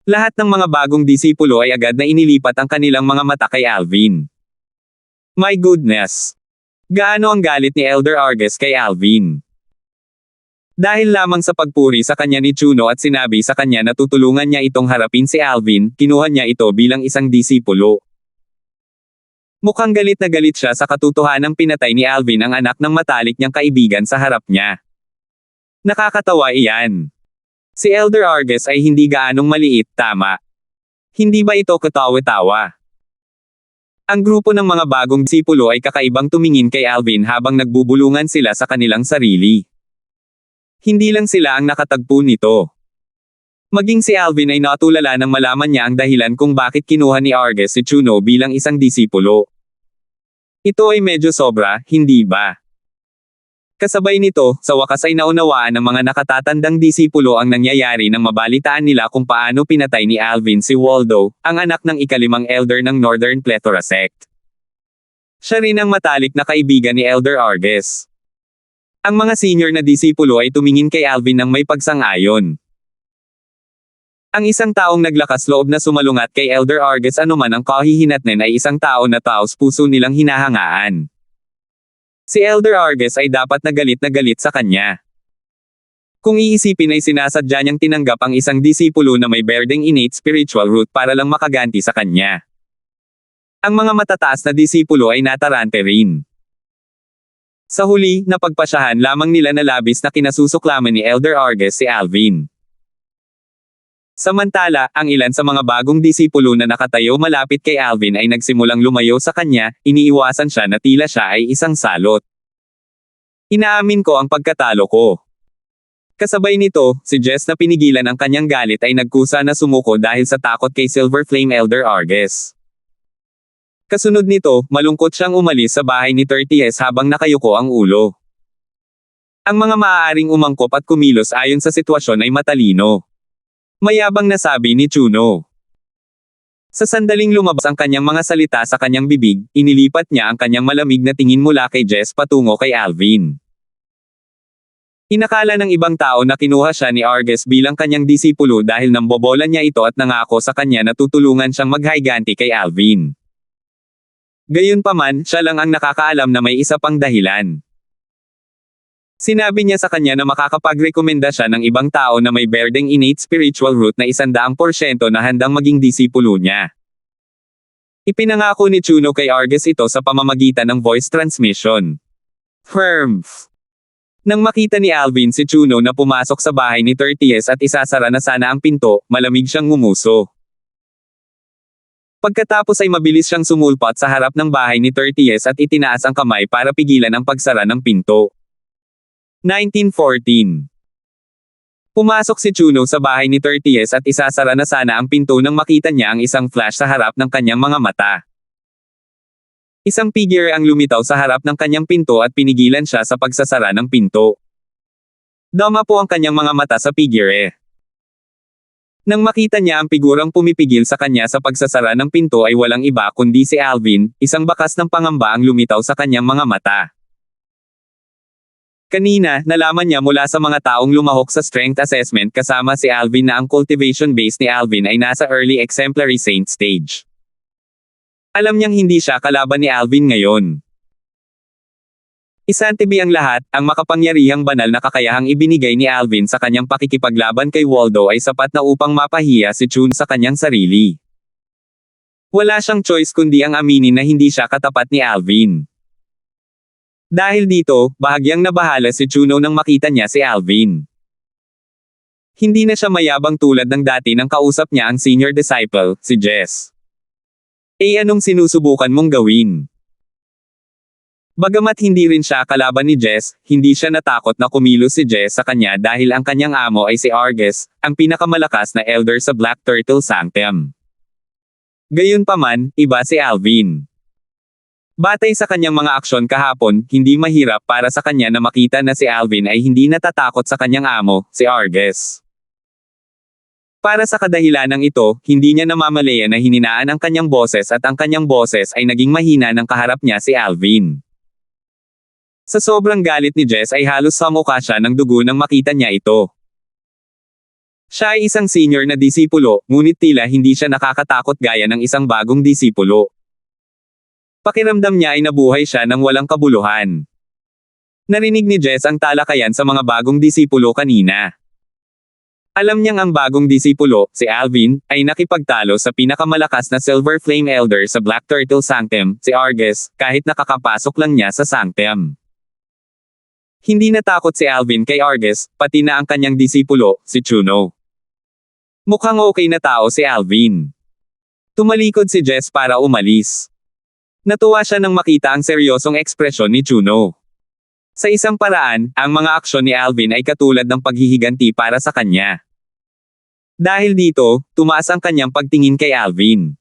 Lahat ng mga bagong disipulo ay agad na inilipat ang kanilang mga mata kay Alvin. My goodness! Gaano ang galit ni Elder Arges kay Alvin? Dahil lamang sa pagpuri sa kanya ni Chuno at sinabi sa kanya na tutulungan niya itong harapin si Alvin, kinuha niya ito bilang isang disipulo. Mukhang galit na galit siya sa katotohanang pinatay ni Alvin ang anak ng matalik niyang kaibigan sa harap niya. Nakakatawa iyan. Si Elder Arges ay hindi gaanong maliit, tama? Hindi ba ito katawa-tawa? Ang grupo ng mga bagong disipulo ay kakaibang tumingin kay Alvin habang nagbubulungan sila sa kanilang sarili. Hindi lang sila ang nakatagpo nito. Maging si Alvin ay natulala nang malaman niya ang dahilan kung bakit kinuha ni Arges si Chuno bilang isang disipulo. Ito ay medyo sobra, hindi ba? Kasabay nito, sa wakas ay naunawaan ng mga nakatatandang disipulo ang nangyayari nang mabalitaan nila kung paano pinatay ni Alvin si Waldo, ang anak ng ikalimang elder ng Northern Plethora Sect. Siya rin ang matalik na kaibigan ni Elder Arges. Ang mga senior na disipulo ay tumingin kay Alvin ng may pagsang-ayon. Ang isang taong naglakas loob na sumalungat kay Elder Arges anuman ang kahihinatnan ay isang tao na taos puso nilang hinahangaan. Si Elder Arges ay dapat na galit sa kanya. Kung iisipin ay sinasadya niyang tinanggap ang isang disipulo na may berdeng innate spiritual root para lang makaganti sa kanya. Ang mga matataas na disipulo ay natarante rin. Sa huli, napagpasyahan lamang nila na labis na kinasusuklaman ni Elder Arges si Alvin. Samantala, ang ilan sa mga bagong disipulo na nakatayo malapit kay Alvin ay nagsimulang lumayo sa kanya, iniiwasan siya na tila siya ay isang salot. Inaamin ko ang pagkatalo ko. Kasabay nito, si Jess na pinigilan ang kanyang galit ay nagkusa na sumuko dahil sa takot kay Silver Flame Elder Arges. Kasunod nito, malungkot siyang umalis sa bahay ni 30S habang nakayuko ang ulo. Ang mga maaaring umangkop at kumilos ayon sa sitwasyon ay matalino. Mayabang na sabi ni Chuno. Sa sandaling lumabas ang kanyang mga salita sa kanyang bibig, inilipat niya ang kanyang malamig na tingin mula kay Jess patungo kay Alvin. Inakala ng ibang tao na kinuha siya ni Arges bilang kanyang disipulo dahil nambobolan niya ito at nangako sa kanya na tutulungan siyang maghayganti kay Alvin. Gayunpaman, siya lang ang nakakaalam na may isa pang dahilan. Sinabi niya sa kanya na makakapagrekomenda siya ng ibang tao na may berdeng innate spiritual root na 100% na handang maging disipulo niya. Ipinangako ni Chuno kay Arges ito sa pamamagitan ng voice transmission. Firms. Nang makita ni Alvin si Chuno na pumasok sa bahay ni 30S at isasara na sana ang pinto, malamig siyang ngumuso. Pagkatapos ay mabilis siyang sumulpat sa harap ng bahay ni 30S at itinaas ang kamay para pigilan ang pagsara ng pinto. 1914. Pumasok si Chuno sa bahay ni 30S at isasara na sana ang pinto nang makita niya ang isang flash sa harap ng kanyang mga mata. Isang figure ang lumitaw sa harap ng kanyang pinto at pinigilan siya sa pagsasara ng pinto. Dama po ang kanyang mga mata sa figure. Nang makita niya ang figurang pumipigil sa kanya sa pagsasara ng pinto ay walang iba kundi si Alvin, isang bakas ng pangamba ang lumitaw sa kanyang mga mata. Kanina, nalaman niya mula sa mga taong lumahok sa strength assessment kasama si Alvin na ang cultivation base ni Alvin ay nasa early exemplary saint stage. Alam niyang hindi siya kalaban ni Alvin ngayon. Isantibi ang lahat, ang makapangyarihang banal na kakayahang ibinigay ni Alvin sa kanyang pakikipaglaban kay Waldo ay sapat na upang mapahiya si Chun sa kanyang sarili. Wala siyang choice kundi ang aminin na hindi siya katapat ni Alvin. Dahil dito, bahagyang nabahala si Chuno nang makita niya si Alvin. Hindi na siya mayabang tulad ng dati nang kausap niya ang senior disciple, si Jess. Anong sinusubukan mong gawin? Bagamat hindi rin siya kalaban ni Jess, hindi siya natakot na kumilos si Jess sa kanya dahil ang kanyang amo ay si Argus, ang pinakamalakas na elder sa Black Turtle Sanctum. Gayunpaman, iba si Alvin. Batay sa kanyang mga aksyon kahapon, hindi mahirap para sa kanya na makita na si Alvin ay hindi natatakot sa kanyang amo, si Argus. Para sa kadahilanang ito, hindi niya namamalaya na hininaan ang kanyang boses at ang kanyang boses ay naging mahina nang kaharap niya si Alvin. Sa sobrang galit ni Jess ay halos samukha siya ng dugo nang makita niya ito. Siya ay isang senior na disipulo, ngunit tila hindi siya nakakatakot gaya ng isang bagong disipulo. Pakiramdam niya ay nabuhay siya ng walang kabuluhan. Narinig ni Jess ang talakayan sa mga bagong disipulo kanina. Alam niyang ang bagong disipulo, si Alvin, ay nakipagtalo sa pinakamalakas na Silver Flame Elder sa Black Turtle Sanctum, si Argus, kahit nakakapasok lang niya sa Sanctum. Hindi natakot si Alvin kay Argus, pati na ang kanyang disipulo, si Chuno. Mukhang okay na tao si Alvin. Tumalikod si Jess para umalis. Natuwa siya nang makita ang seryosong ekspresyon ni Chuno. Sa isang paraan, ang mga aksyon ni Alvin ay katulad ng paghihiganti para sa kanya. Dahil dito, tumaas ang kanyang pagtingin kay Alvin.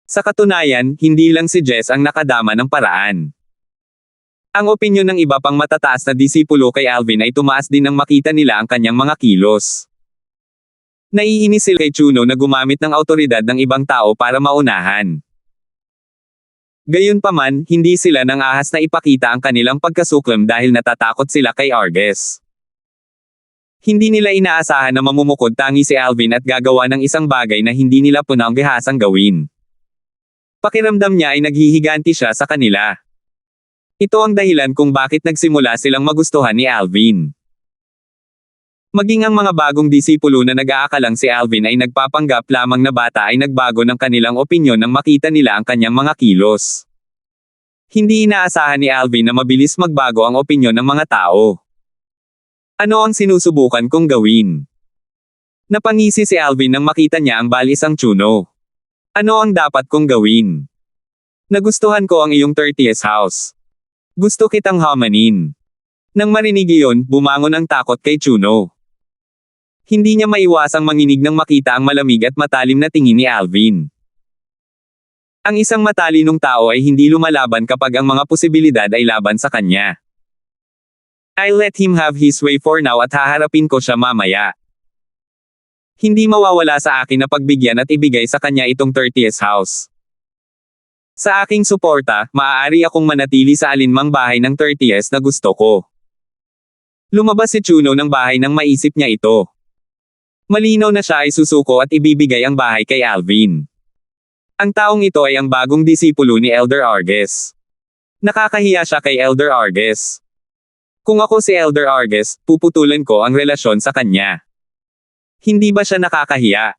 Sa katunayan, hindi lang si Jess ang nakadama ng paraan. Ang opinyon ng iba pang matataas na disipulo kay Alvin ay tumaas din nang makita nila ang kanyang mga kilos. Naiinis sila kay Chuno na gumamit ng awtoridad ng ibang tao para maunahan. Gayunpaman, hindi sila nang ahas na ipakita ang kanilang pagkasuklam dahil natatakot sila kay Argus. Hindi nila inaasahan na mamumukod tangi si Alvin at gagawa ng isang bagay na hindi nila pinanggahasang gawin. Pakiramdam niya ay naghihiganti siya sa kanila. Ito ang dahilan kung bakit nagsimula silang magustuhan ni Alvin. Maging ang mga bagong disipulo na nag-aakalang si Alvin ay nagpapanggap lamang na bata ay nagbago ng kanilang opinyon nang makita nila ang kanyang mga kilos. Hindi inaasahan ni Alvin na mabilis magbago ang opinyon ng mga tao. Ano ang sinusubukan kong gawin? Napangisi si Alvin nang makita niya ang balisang Chuno. Ano ang dapat kong gawin? Nagustuhan ko ang iyong 30th house. Gusto kitang hamanin. Nang marinig iyon, bumangon ang takot kay Chuno. Hindi niya maiwasang manginig nang makita ang malamig at matalim na tingin ni Alvin. Ang isang matalinong tao ay hindi lumalaban kapag ang mga posibilidad ay laban sa kanya. I'll let him have his way for now at haharapin ko siya mamaya. Hindi mawawala sa akin na pagbigyan at ibigay sa kanya itong 30th house. Sa aking suporta, maaari akong manatili sa alinmang bahay ng 30th na gusto ko. Lumabas si Chuno ng bahay nang maisip niya ito. Malinaw na siya ay susuko at ibibigay ang bahay kay Alvin. Ang taong ito ay ang bagong disipulo ni Elder Argus. Nakakahiya siya kay Elder Argus. Kung ako si Elder Argus, puputulan ko ang relasyon sa kanya. Hindi ba siya nakakahiya?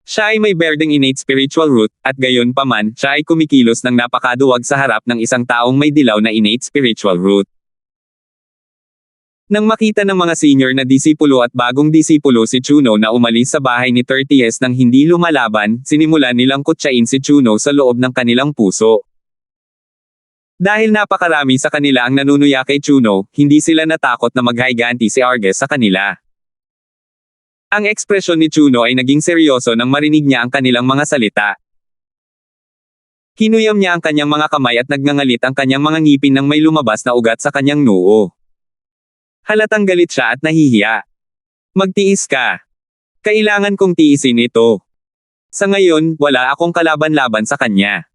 Siya ay may berdeng innate spiritual root, at gayon pa man, siya ay kumikilos ng napakaduwag sa harap ng isang taong may dilaw na innate spiritual root. Nang makita ng mga senior na disipulo at bagong disipulo si Chuno na umalis sa bahay ni 30th nang hindi lumalaban, sinimulan nilang kutsain si Chuno sa loob ng kanilang puso. Dahil napakarami sa kanila ang nanunuya kay Chuno, hindi sila natakot na maghayganti si Argus sa kanila. Ang ekspresyon ni Chuno ay naging seryoso nang marinig niya ang kanilang mga salita. Hinuyam niya ang kanyang mga kamay at nagngangalit ang kanyang mga ngipin nang may lumabas na ugat sa kanyang noo. Halatang galit siya at nahihiya. Magtiis ka. Kailangan kong tiisin ito. Sa ngayon, wala akong kalaban-laban sa kanya.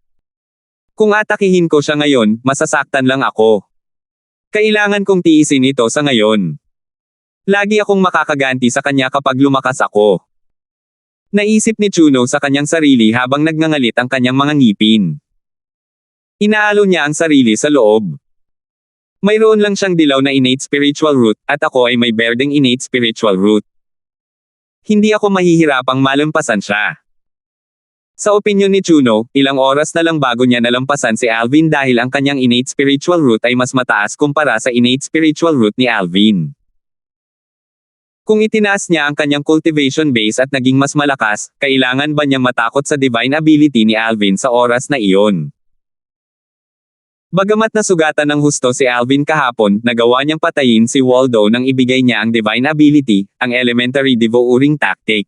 Kung atakihin ko siya ngayon, masasaktan lang ako. Kailangan kong tiisin ito sa ngayon. Lagi akong makakaganti sa kanya kapag lumakas ako. Naisip ni Chuno sa kanyang sarili habang nagngangalit ang kanyang mga ngipin. Inaalo niya ang sarili sa loob. Mayroon lang siyang dilaw na innate spiritual root, at ako ay may berdeng innate spiritual root. Hindi ako mahihirapang malampasan siya. Sa opinyon ni Chuno, ilang oras na lang bago niya nalampasan si Alvin dahil ang kanyang innate spiritual root ay mas mataas kumpara sa innate spiritual root ni Alvin. Kung itinaas niya ang kanyang cultivation base at naging mas malakas, kailangan ba niyang matakot sa divine ability ni Alvin sa oras na iyon? Bagamat nasugatan ng husto si Alvin kahapon, nagawa niyang patayin si Waldo nang ibigay niya ang divine ability, ang elementary devouring tactic.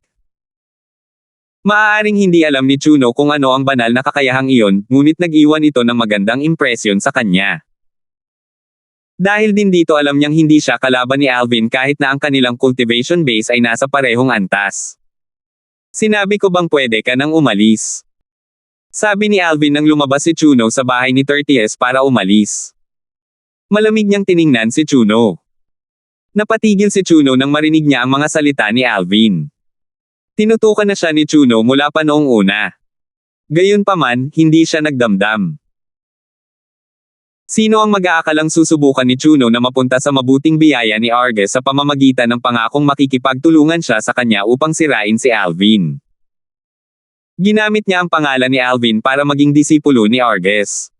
Maaaring hindi alam ni Chuno kung ano ang banal na kakayahang iyon, ngunit nag-iwan ito ng magandang impresyon sa kanya. Dahil din dito alam niyang hindi siya kalaban ni Alvin kahit na ang kanilang cultivation base ay nasa parehong antas. Sinabi ko bang pwede ka nang umalis? Sabi ni Alvin nang lumabas si Chuno sa bahay ni 30s para umalis. Malamig niyang tiningnan si Chuno. Napatigil si Chuno nang marinig niya ang mga salita ni Alvin. Tinutukan na siya ni Chuno mula pa noong una. Gayunpaman, hindi siya nagdamdam. Sino ang mag-aakalang susubukan ni Chuno na mapunta sa mabuting biyaya ni Arges sa pamamagitan ng pangakong makikipagtulungan siya sa kanya upang sirain si Alvin? Ginamit niya ang pangalan ni Alvin para maging disipulo ni Arges.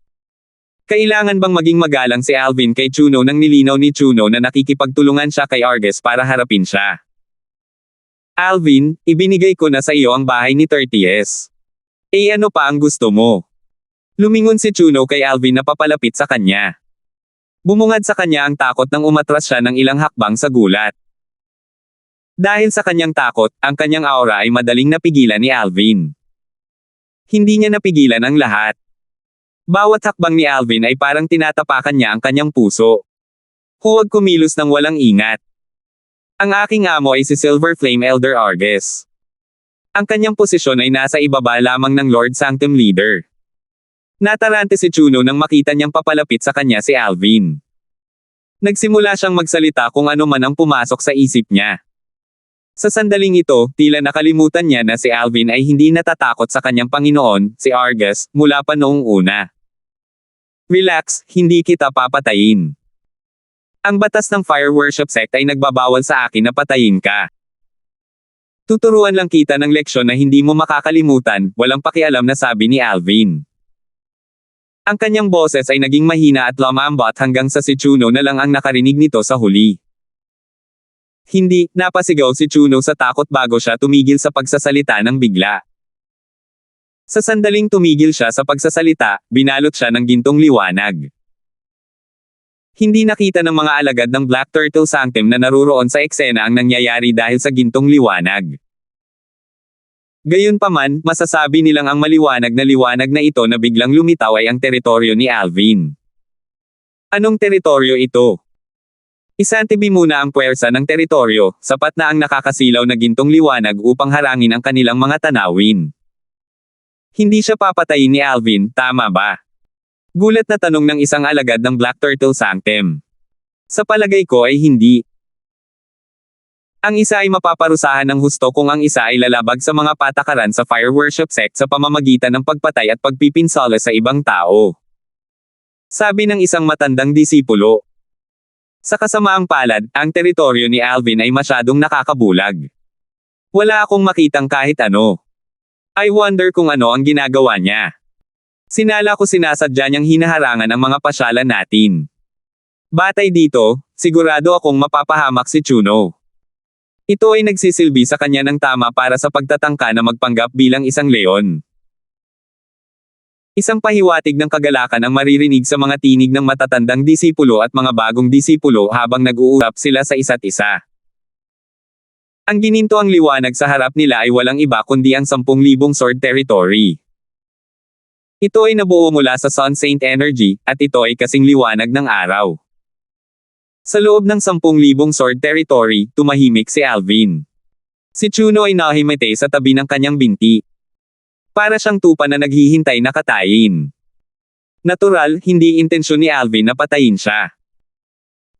Kailangan bang maging magalang si Alvin kay Chuno nang nilinaw ni Chuno na nakikipagtulungan siya kay Arges para harapin siya? Alvin, ibinigay ko na sa iyo ang bahay ni 30s. Ano pa ang gusto mo? Lumingon si Chuno kay Alvin na papalapit sa kanya. Bumungad sa kanya ang takot nang umatras siya ng ilang hakbang sa gulat. Dahil sa kanyang takot, ang kanyang aura ay madaling napigilan ni Alvin. Hindi niya napigilan ang lahat. Bawat hakbang ni Alvin ay parang tinatapakan niya ang kanyang puso. Huwag kumilos ng walang ingat. Ang aking amo ay si Silver Flame Elder Arges. Ang kanyang posisyon ay nasa ibaba lamang ng Lord Sanctum Leader. Natarante si Chuno nang makita niyang papalapit sa kanya si Alvin. Nagsimula siyang magsalita kung ano man ang pumasok sa isip niya. Sa sandaling ito, tila nakalimutan niya na si Alvin ay hindi natatakot sa kanyang Panginoon, si Arges, mula pa noong una. Relax, hindi kita papatayin. Ang batas ng Fire Worship Sect ay nagbabawal sa akin na patayin ka. Tuturuan lang kita ng leksyon na hindi mo makakalimutan, walang pakialam na sabi ni Alvin. Ang kanyang boses ay naging mahina at lumambot hanggang sa si Chuno na lang ang nakarinig nito sa huli. Hindi, napasigaw si Chuno sa takot bago siya tumigil sa pagsasalita ng bigla. Sa sandaling tumigil siya sa pagsasalita, binalot siya ng gintong liwanag. Hindi nakita ng mga alagad ng Black Turtle Sanctum na naruroon sa eksena ang nangyayari dahil sa gintong liwanag. Gayunpaman, masasabi nilang ang maliwanag na ito na biglang lumitaw ay ang teritoryo ni Alvin. Anong teritoryo ito? Isantibi muna ang puwersa ng teritoryo, sapat na ang nakakasilaw na gintong liwanag upang harangin ang kanilang mga tanawin. Hindi siya papatayin ni Alvin, tama ba? Gulat na tanong ng isang alagad ng Black Turtle Sanctum. Sa palagay ko ay hindi. Ang isa ay mapaparusahan ng husto kung ang isa ay lalabag sa mga patakaran sa Fire Worship Sect sa pamamagitan ng pagpatay at pagpipinsala sa ibang tao. Sabi ng isang matandang disipulo. Sa kasamaang palad, ang teritoryo ni Alvin ay masyadong nakakabulag. Wala akong makitang kahit ano. I wonder kung ano ang ginagawa niya. Sinala ko sinasadya niyang hinaharangan ang mga pasyalan natin. Batay dito, sigurado akong mapapahamak si Chuno. Ito ay nagsisilbi sa kanya ng tama para sa pagtatangka na magpanggap bilang isang leon. Isang pahiwatig ng kagalakan ang maririnig sa mga tinig ng matatandang disipulo at mga bagong disipulo habang nag-uusap sila sa isa't isa. Ang gininto ang liwanag sa harap nila ay walang iba kundi ang 10,000 sword territory. Ito ay nabuo mula sa Sun Saint Energy, at ito ay kasing liwanag ng araw. Sa loob ng 10,000 sword territory, tumahimik si Alvin. Si Chuno ay nahimete sa tabi ng kanyang binti. Para siyang tupa na naghihintay na katayin. Natural, hindi intensyon ni Alvin na patayin siya.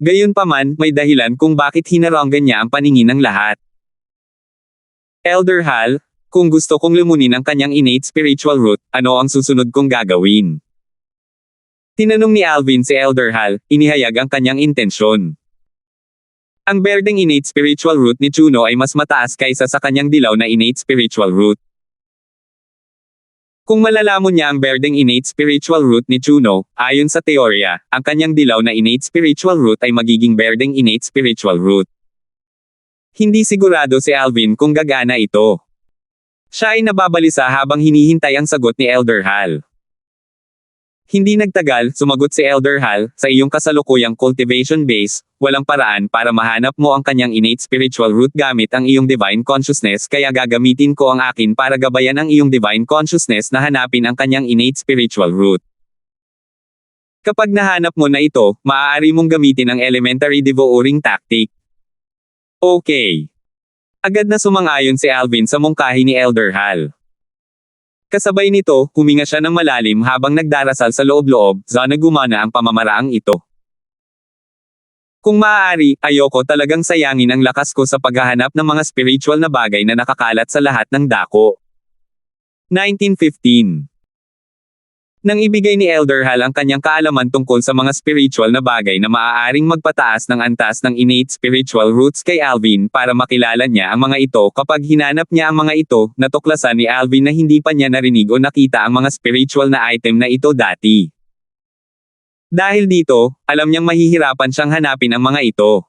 Gayunpaman, may dahilan kung bakit hinaranggan niya ang paningin ng lahat. Elder Hal, kung gusto kong lumunin ang kanyang innate spiritual root, ano ang susunod kong gagawin? Tinanong ni Alvin si Elder Hal, inihayag ang kanyang intensyon. Ang berdeng innate spiritual root ni Chuno ay mas mataas kaysa sa kanyang dilaw na innate spiritual root. Kung malalamon niya ang berdeng innate spiritual root ni Chuno, ayon sa teorya, ang kanyang dilaw na innate spiritual root ay magiging berdeng innate spiritual root. Hindi sigurado si Alvin kung gagana ito. Siya ay nababalisa habang hinihintay ang sagot ni Elder Hal. Hindi nagtagal, sumagot si Elder Hal, sa iyong kasalukuyang cultivation base, walang paraan para mahanap mo ang kanyang innate spiritual root gamit ang iyong divine consciousness kaya gagamitin ko ang akin para gabayan ang iyong divine consciousness na hanapin ang kanyang innate spiritual root. Kapag nahanap mo na ito, maaari mong gamitin ang elementary devouring tactic. Okay. Agad na sumang-ayon si Alvin sa mungkahi ni Elder Hal. Kasabay nito, huminga siya ng malalim habang nagdarasal sa loob-loob, sana gumana ang pamamaraang ito. Kung maaari, ayoko talagang sayangin ang lakas ko sa paghahanap ng mga spiritual na bagay na nakakalat sa lahat ng dako. 1915. Nang ibigay ni Elder Hal ang kanyang kaalaman tungkol sa mga spiritual na bagay na maaaring magpataas ng antas ng innate spiritual roots kay Alvin para makilala niya ang mga ito kapag hinanap niya ang mga ito, natuklasan ni Alvin na hindi pa niya narinig o nakita ang mga spiritual na item na ito dati. Dahil dito, alam niyang mahihirapan siyang hanapin ang mga ito.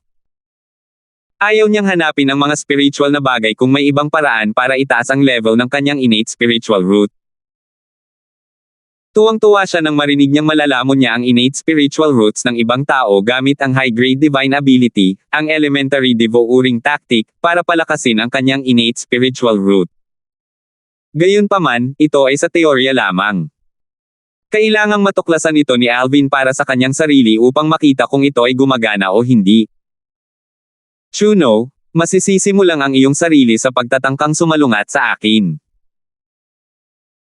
Ayaw niyang hanapin ang mga spiritual na bagay kung may ibang paraan para itaas ang level ng kanyang innate spiritual root. Tuwang-tuwa siya nang marinig niyang malalamon niya ang innate spiritual roots ng ibang tao gamit ang high-grade divine ability, ang elementary devouring tactic, para palakasin ang kanyang innate spiritual root. Gayunpaman, ito ay sa teorya lamang. Kailangang matuklasan ito ni Alvin para sa kanyang sarili upang makita kung ito ay gumagana o hindi. Chuno, masisisi mo lang ang iyong sarili sa pagtatangkang sumalungat sa akin.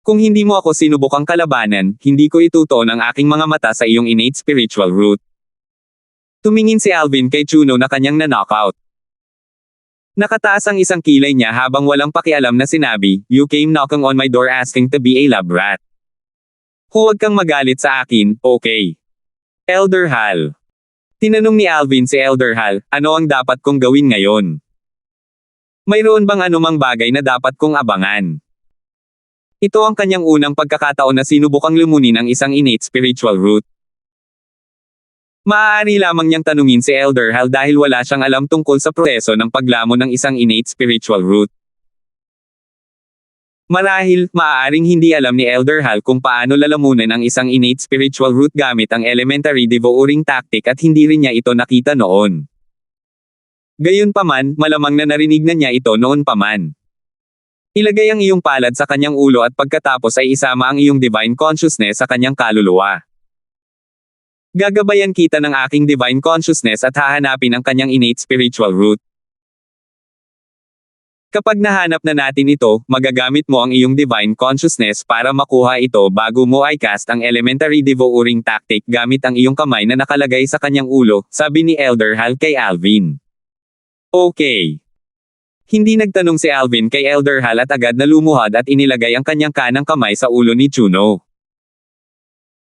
Kung hindi mo ako sinubukang kalabanan, hindi ko itutuon ang aking mga mata sa iyong innate spiritual root. Tumingin si Alvin kay Chuno na kanyang na-knockout. Nakataas ang isang kilay niya habang walang pakialam na sinabi, "You came knocking on my door asking to be a lab rat. Huwag kang magalit sa akin, okay?" Elder Hal. Tinanong ni Alvin si Elder Hal, ano ang dapat kong gawin ngayon? Mayroon bang anumang bagay na dapat kong abangan? Ito ang kanyang unang pagkakataon na sinubukang lumunin ang isang innate spiritual root. Maaari lamang niyang tanungin si Elder Hal dahil wala siyang alam tungkol sa proseso ng paglamon ng isang innate spiritual root. Marahil, maaaring hindi alam ni Elder Hal kung paano lalamunin ang isang innate spiritual root gamit ang elementary devouring tactic at hindi rin niya ito nakita noon. Gayunpaman, malamang na narinig na niya ito noon pa man. Ilagay ang iyong palad sa kanyang ulo at pagkatapos ay isama ang iyong divine consciousness sa kanyang kaluluwa. Gagabayan kita ng aking divine consciousness at hahanapin ang kanyang innate spiritual root. Kapag nahanap na natin ito, magagamit mo ang iyong divine consciousness para makuha ito bago mo i-cast ang elementary devouring tactic gamit ang iyong kamay na nakalagay sa kanyang ulo, sabi ni Elder Hal kay Alvin. Okay. Hindi nagtanong si Alvin kay Elder Hal at agad na lumuhad at inilagay ang kanyang kanang kamay sa ulo ni Chuno.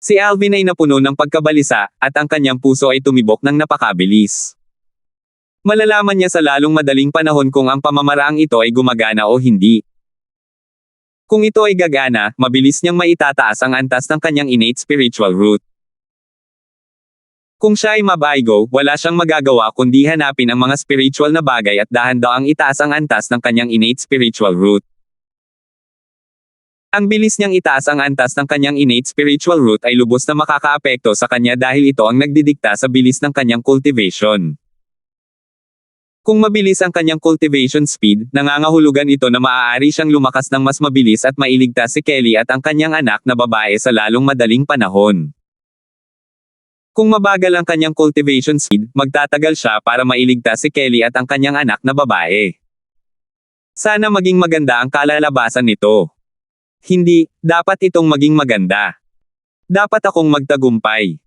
Si Alvin ay napuno ng pagkabalisa, at ang kanyang puso ay tumibok ng napakabilis. Malalaman niya sa lalong madaling panahon kung ang pamamaraang ito ay gumagana o hindi. Kung ito ay gagana, mabilis niyang maitataas ang antas ng kanyang innate spiritual root. Kung siya ay mabaigo, wala siyang magagawa kundi hanapin ang mga spiritual na bagay at dahan-daang itaas ang antas ng kanyang innate spiritual root. Ang bilis niyang itaas ang antas ng kanyang innate spiritual root ay lubos na makakaapekto sa kanya dahil ito ang nagdidikta sa bilis ng kanyang cultivation. Kung mabilis ang kanyang cultivation speed, nangangahulugan ito na maaari siyang lumakas ng mas mabilis at mailigtas si Kelly at ang kanyang anak na babae sa lalong madaling panahon. Kung mabagal ang kanyang cultivation speed, magtatagal siya para mailigtas si Kelly at ang kanyang anak na babae. Sana maging maganda ang kalalabasan nito. Hindi, dapat itong maging maganda. Dapat akong magtagumpay.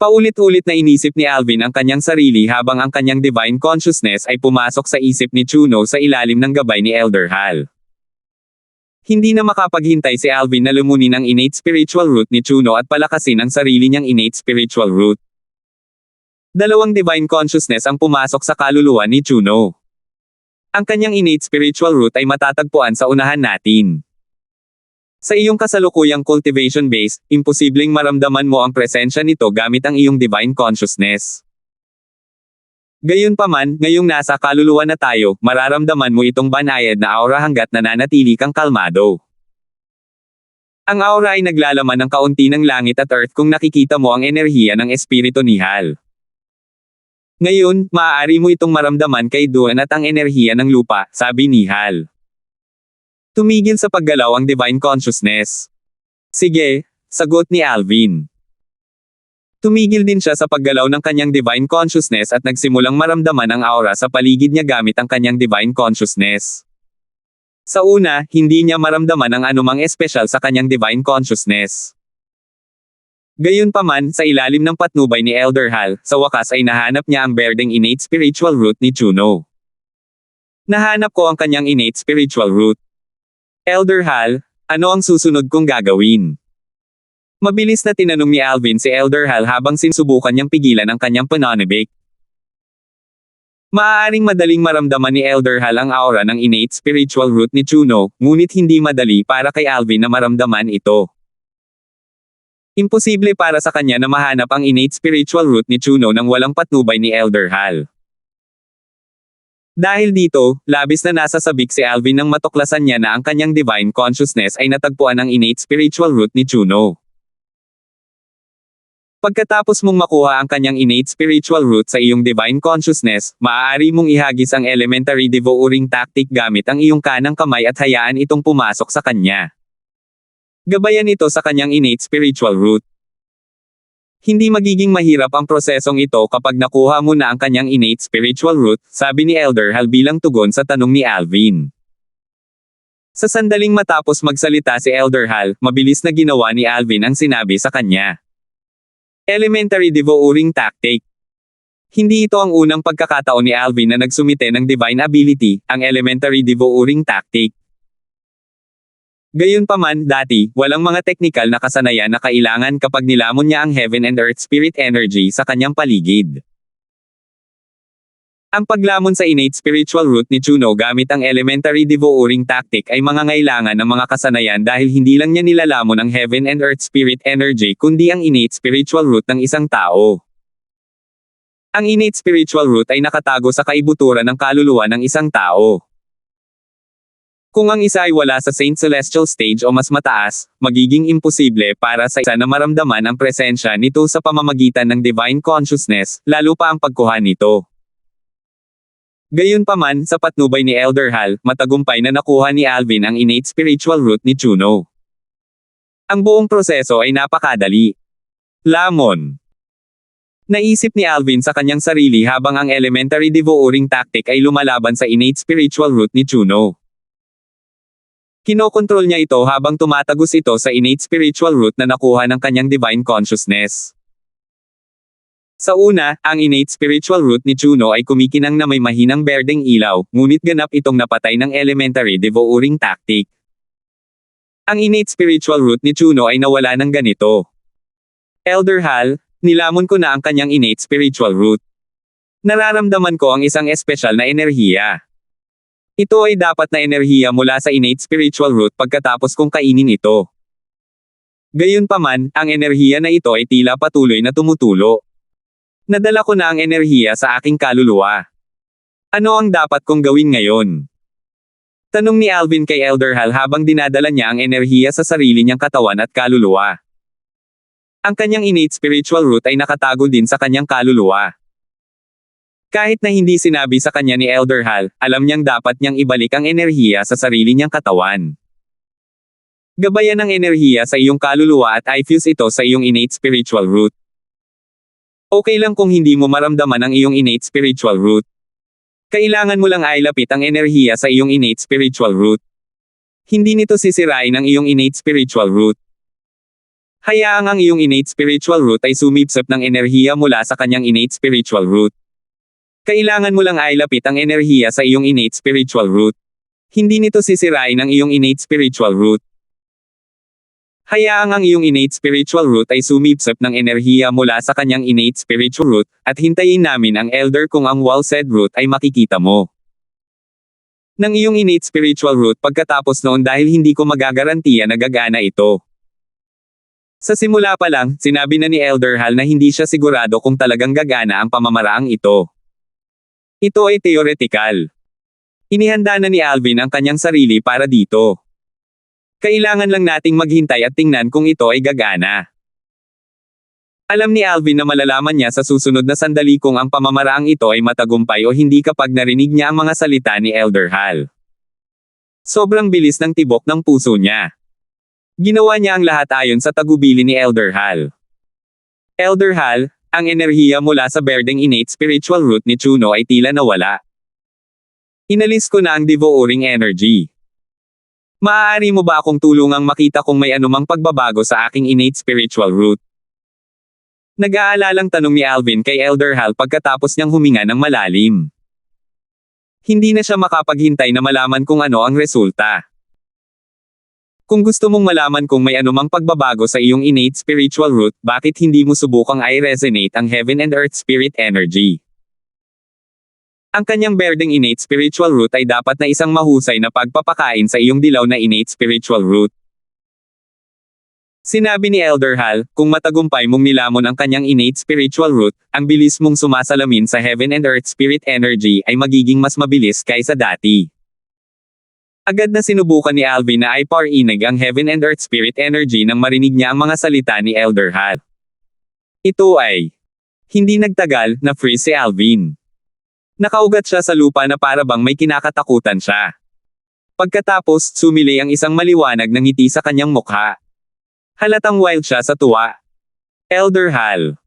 Paulit-ulit na inisip ni Alvin ang kanyang sarili habang ang kanyang divine consciousness ay pumasok sa isip ni Chuno sa ilalim ng gabay ni Elder Hal. Hindi na makapaghintay si Alvin na lumunin ang innate spiritual root ni Chuno at palakasin ang sarili niyang innate spiritual root. Dalawang divine consciousness ang pumasok sa kaluluwa ni Chuno. Ang kanyang innate spiritual root ay matatagpuan sa unahan natin. Sa iyong kasalukuyang cultivation base, imposibleng maramdaman mo ang presensya nito gamit ang iyong divine consciousness. Gayunpaman, ngayong nasa kaluluwa na tayo, mararamdaman mo itong banayad na aura hanggat nananatili kang kalmado. Ang aura ay naglalaman ng kaunti ng langit at earth kung nakikita mo ang enerhiya ng espiritu ni Hal. Ngayon, maaari mo itong maramdaman kay Duan at ang enerhiya ng lupa, sabi ni Hal. Tumigil sa paggalaw ang divine consciousness. Sige, sagot ni Alvin. Tumigil din siya sa paggalaw ng kanyang divine consciousness at nagsimulang maramdaman ang aura sa paligid niya gamit ang kanyang divine consciousness. Sa una, hindi niya maramdaman ang anumang espesyal sa kanyang divine consciousness. Gayunpaman, sa ilalim ng patnubay ni Elder Hal, sa wakas ay nahanap niya ang berdeng innate spiritual root ni Juno. Nahanap ko ang kanyang innate spiritual root. Elder Hal, ano ang susunod kong gagawin? Mabilis na tinanong ni Alvin si Elder Hal habang sinusubukan niyang pigilan ang kanyang pananabik. Maaaring madaling maramdaman ni Elder Hal ang aura ng innate spiritual root ni Juno, ngunit hindi madali para kay Alvin na maramdaman ito. Imposible para sa kanya na mahanap ang innate spiritual root ni Juno nang walang patnubay ni Elder Hal. Dahil dito, labis na nasasabik si Alvin nang matuklasan niya na ang kanyang divine consciousness ay natagpuan ang innate spiritual root ni Juno. Pagkatapos mong makuha ang kanyang innate spiritual root sa iyong divine consciousness, maaari mong ihagis ang elementary devouring tactic gamit ang iyong kanang kamay at hayaan itong pumasok sa kanya. Gabayan ito sa kanyang innate spiritual root. Hindi magiging mahirap ang prosesong ito kapag nakuha mo na ang kanyang innate spiritual root, sabi ni Elder Hal bilang tugon sa tanong ni Alvin. Sa sandaling matapos magsalita si Elder Hal, mabilis na ginawa ni Alvin ang sinabi sa kanya. Elementary devouring tactic. Hindi ito ang unang pagkakataon ni Alvin na nagsumite ng divine ability, ang elementary devouring tactic. Gayunpaman, dati, walang mga teknikal na kasanayan na kailangan kapag nilamon niya ang heaven and earth spirit energy sa kanyang paligid. Ang paglamon sa innate spiritual root ni Juno gamit ang elementary devouring tactic ay mangangailangan ng mga kasanayan dahil hindi lang niya nilalamon ang heaven and earth spirit energy kundi ang innate spiritual root ng isang tao. Ang innate spiritual root ay nakatago sa kaibuturan ng kaluluwa ng isang tao. Kung ang isa ay wala sa Saint Celestial stage o mas mataas, magiging imposible para sa isa na maramdaman ang presensya nito sa pamamagitan ng divine consciousness, lalo pa ang pagkuha nito. Gayunpaman, sa patnubay ni Elder Hal, matagumpay na nakuha ni Alvin ang innate spiritual root ni Juno. Ang buong proseso ay napakadali. Lamon. Naisip ni Alvin sa kanyang sarili habang ang elementary devouring tactic ay lumalaban sa innate spiritual root ni Juno. Kinokontrol niya ito habang tumatagos ito sa innate spiritual root na nakuha ng kanyang divine consciousness. Sa una, ang innate spiritual root ni Juno ay kumikinang na may mahinang berdeng ilaw, ngunit ganap itong napatay ng elementary devouring tactic. Ang innate spiritual root ni Juno ay nawala ng ganito. Elder Hal, nilamon ko na ang kanyang innate spiritual root. Nararamdaman ko ang isang espesyal na enerhiya. Ito ay dapat na enerhiya mula sa innate spiritual root pagkatapos kong kainin ito. Gayunpaman, ang enerhiya na ito ay tila patuloy na tumutulo. Nadala ko na ang enerhiya sa aking kaluluwa. Ano ang dapat kong gawin ngayon? Tanong ni Alvin kay Elder Hal habang dinadala niya ang enerhiya sa sarili niyang katawan at kaluluwa. Ang kanyang innate spiritual root ay nakatago din sa kanyang kaluluwa. Kahit na hindi sinabi sa kanya ni Elder Hal, alam niyang dapat niyang ibalik ang enerhiya sa sarili niyang katawan. Gabayan ang enerhiya sa iyong kaluluwa at i-fuse ito sa iyong innate spiritual root. Okay lang kung hindi mo maramdaman ang iyong innate spiritual root. Kailangan mo lang ilapit ang enerhiya sa iyong innate spiritual root. Hindi nito sisirain ang iyong innate spiritual root. Hayaang ang iyong innate spiritual root ay sumipsip ng enerhiya mula sa kanyang innate spiritual root. Kailangan mo lang ilapit ang enerhiya sa iyong innate spiritual root. Hindi nito sisirain ang iyong innate spiritual root. Hayaang ang iyong innate spiritual root ay sumipsip ng enerhiya mula sa kanyang innate spiritual root, at hintayin namin ang Elder kung ang well-said root ay makikita mo. Ng iyong innate spiritual root pagkatapos noon dahil hindi ko magagarantiya na gagana ito. Sa simula pa lang, sinabi na ni Elder Hal na hindi siya sigurado kung talagang gagana ang pamamaraang ito. Ito ay theoretical. Inihanda na ni Alvin ang kanyang sarili para dito. Kailangan lang nating maghintay at tingnan kung ito ay gagana. Alam ni Alvin na malalaman niya sa susunod na sandali kung ang pamamaraang ito ay matagumpay o hindi kapag narinig niya ang mga salita ni Elder Hal. Sobrang bilis ng tibok ng puso niya. Ginawa niya ang lahat ayon sa tagubili ni Elder Hal. Elder Hal, ang enerhiya mula sa berdeng innate spiritual root ni Chuno ay tila nawala. Inalis ko na ang devouring energy. Maaari mo ba akong tulungang makita kung may anumang pagbabago sa aking innate spiritual root? Nag-aalalang tanong ni Alvin kay Elder Hal pagkatapos niyang huminga ng malalim. Hindi na siya makapaghintay na malaman kung ano ang resulta. Kung gusto mong malaman kung may anumang pagbabago sa iyong innate spiritual root, bakit hindi mo subukang i-resonate ang Heaven and Earth Spirit Energy? Ang kanyang berdeng innate spiritual root ay dapat na isang mahusay na pagpapakain sa iyong dilaw na innate spiritual root. Sinabi ni Elder Hal, kung matagumpay mong nilamon ang kanyang innate spiritual root, ang bilis mong sumasalamin sa Heaven and Earth Spirit Energy ay magiging mas mabilis kaysa dati. Agad na sinubukan ni Alvin na iparinig ang Heaven and Earth Spirit Energy nang marinig niya ang mga salita ni Elder Hal. Ito ay hindi nagtagal na freeze si Alvin. Nakaugat siya sa lupa na para bang may kinakatakutan siya. Pagkatapos, sumili ang isang maliwanag na ngiti sa kanyang mukha. Halatang wild siya sa tuwa. Elder Hal.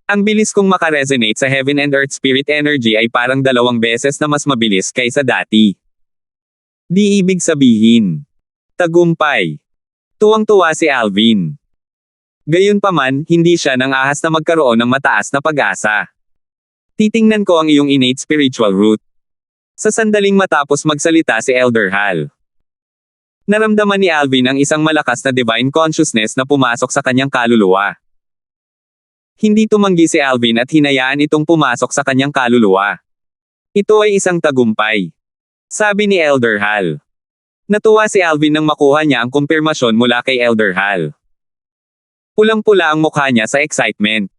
Ang bilis kong makaresonate sa Heaven and Earth Spirit Energy ay parang 2 beses na mas mabilis kaysa dati. Di ibig sabihin. Tagumpay. Tuwang-tuwa si Alvin. Gayunpaman, hindi siya nang ahas na magkaroon ng mataas na pag-asa. Titingnan ko ang iyong innate spiritual root. Sa sandaling matapos magsalita si Elder Hal. Naramdaman ni Alvin ang isang malakas na divine consciousness na pumasok sa kanyang kaluluwa. Hindi tumanggi si Alvin at hinayaan itong pumasok sa kanyang kaluluwa. Ito ay isang tagumpay. Sabi ni Elder Hal. Natuwa si Alvin nang makuha niya ang kumpirmasyon mula kay Elder Hal. Pulang-pula ang mukha niya sa excitement.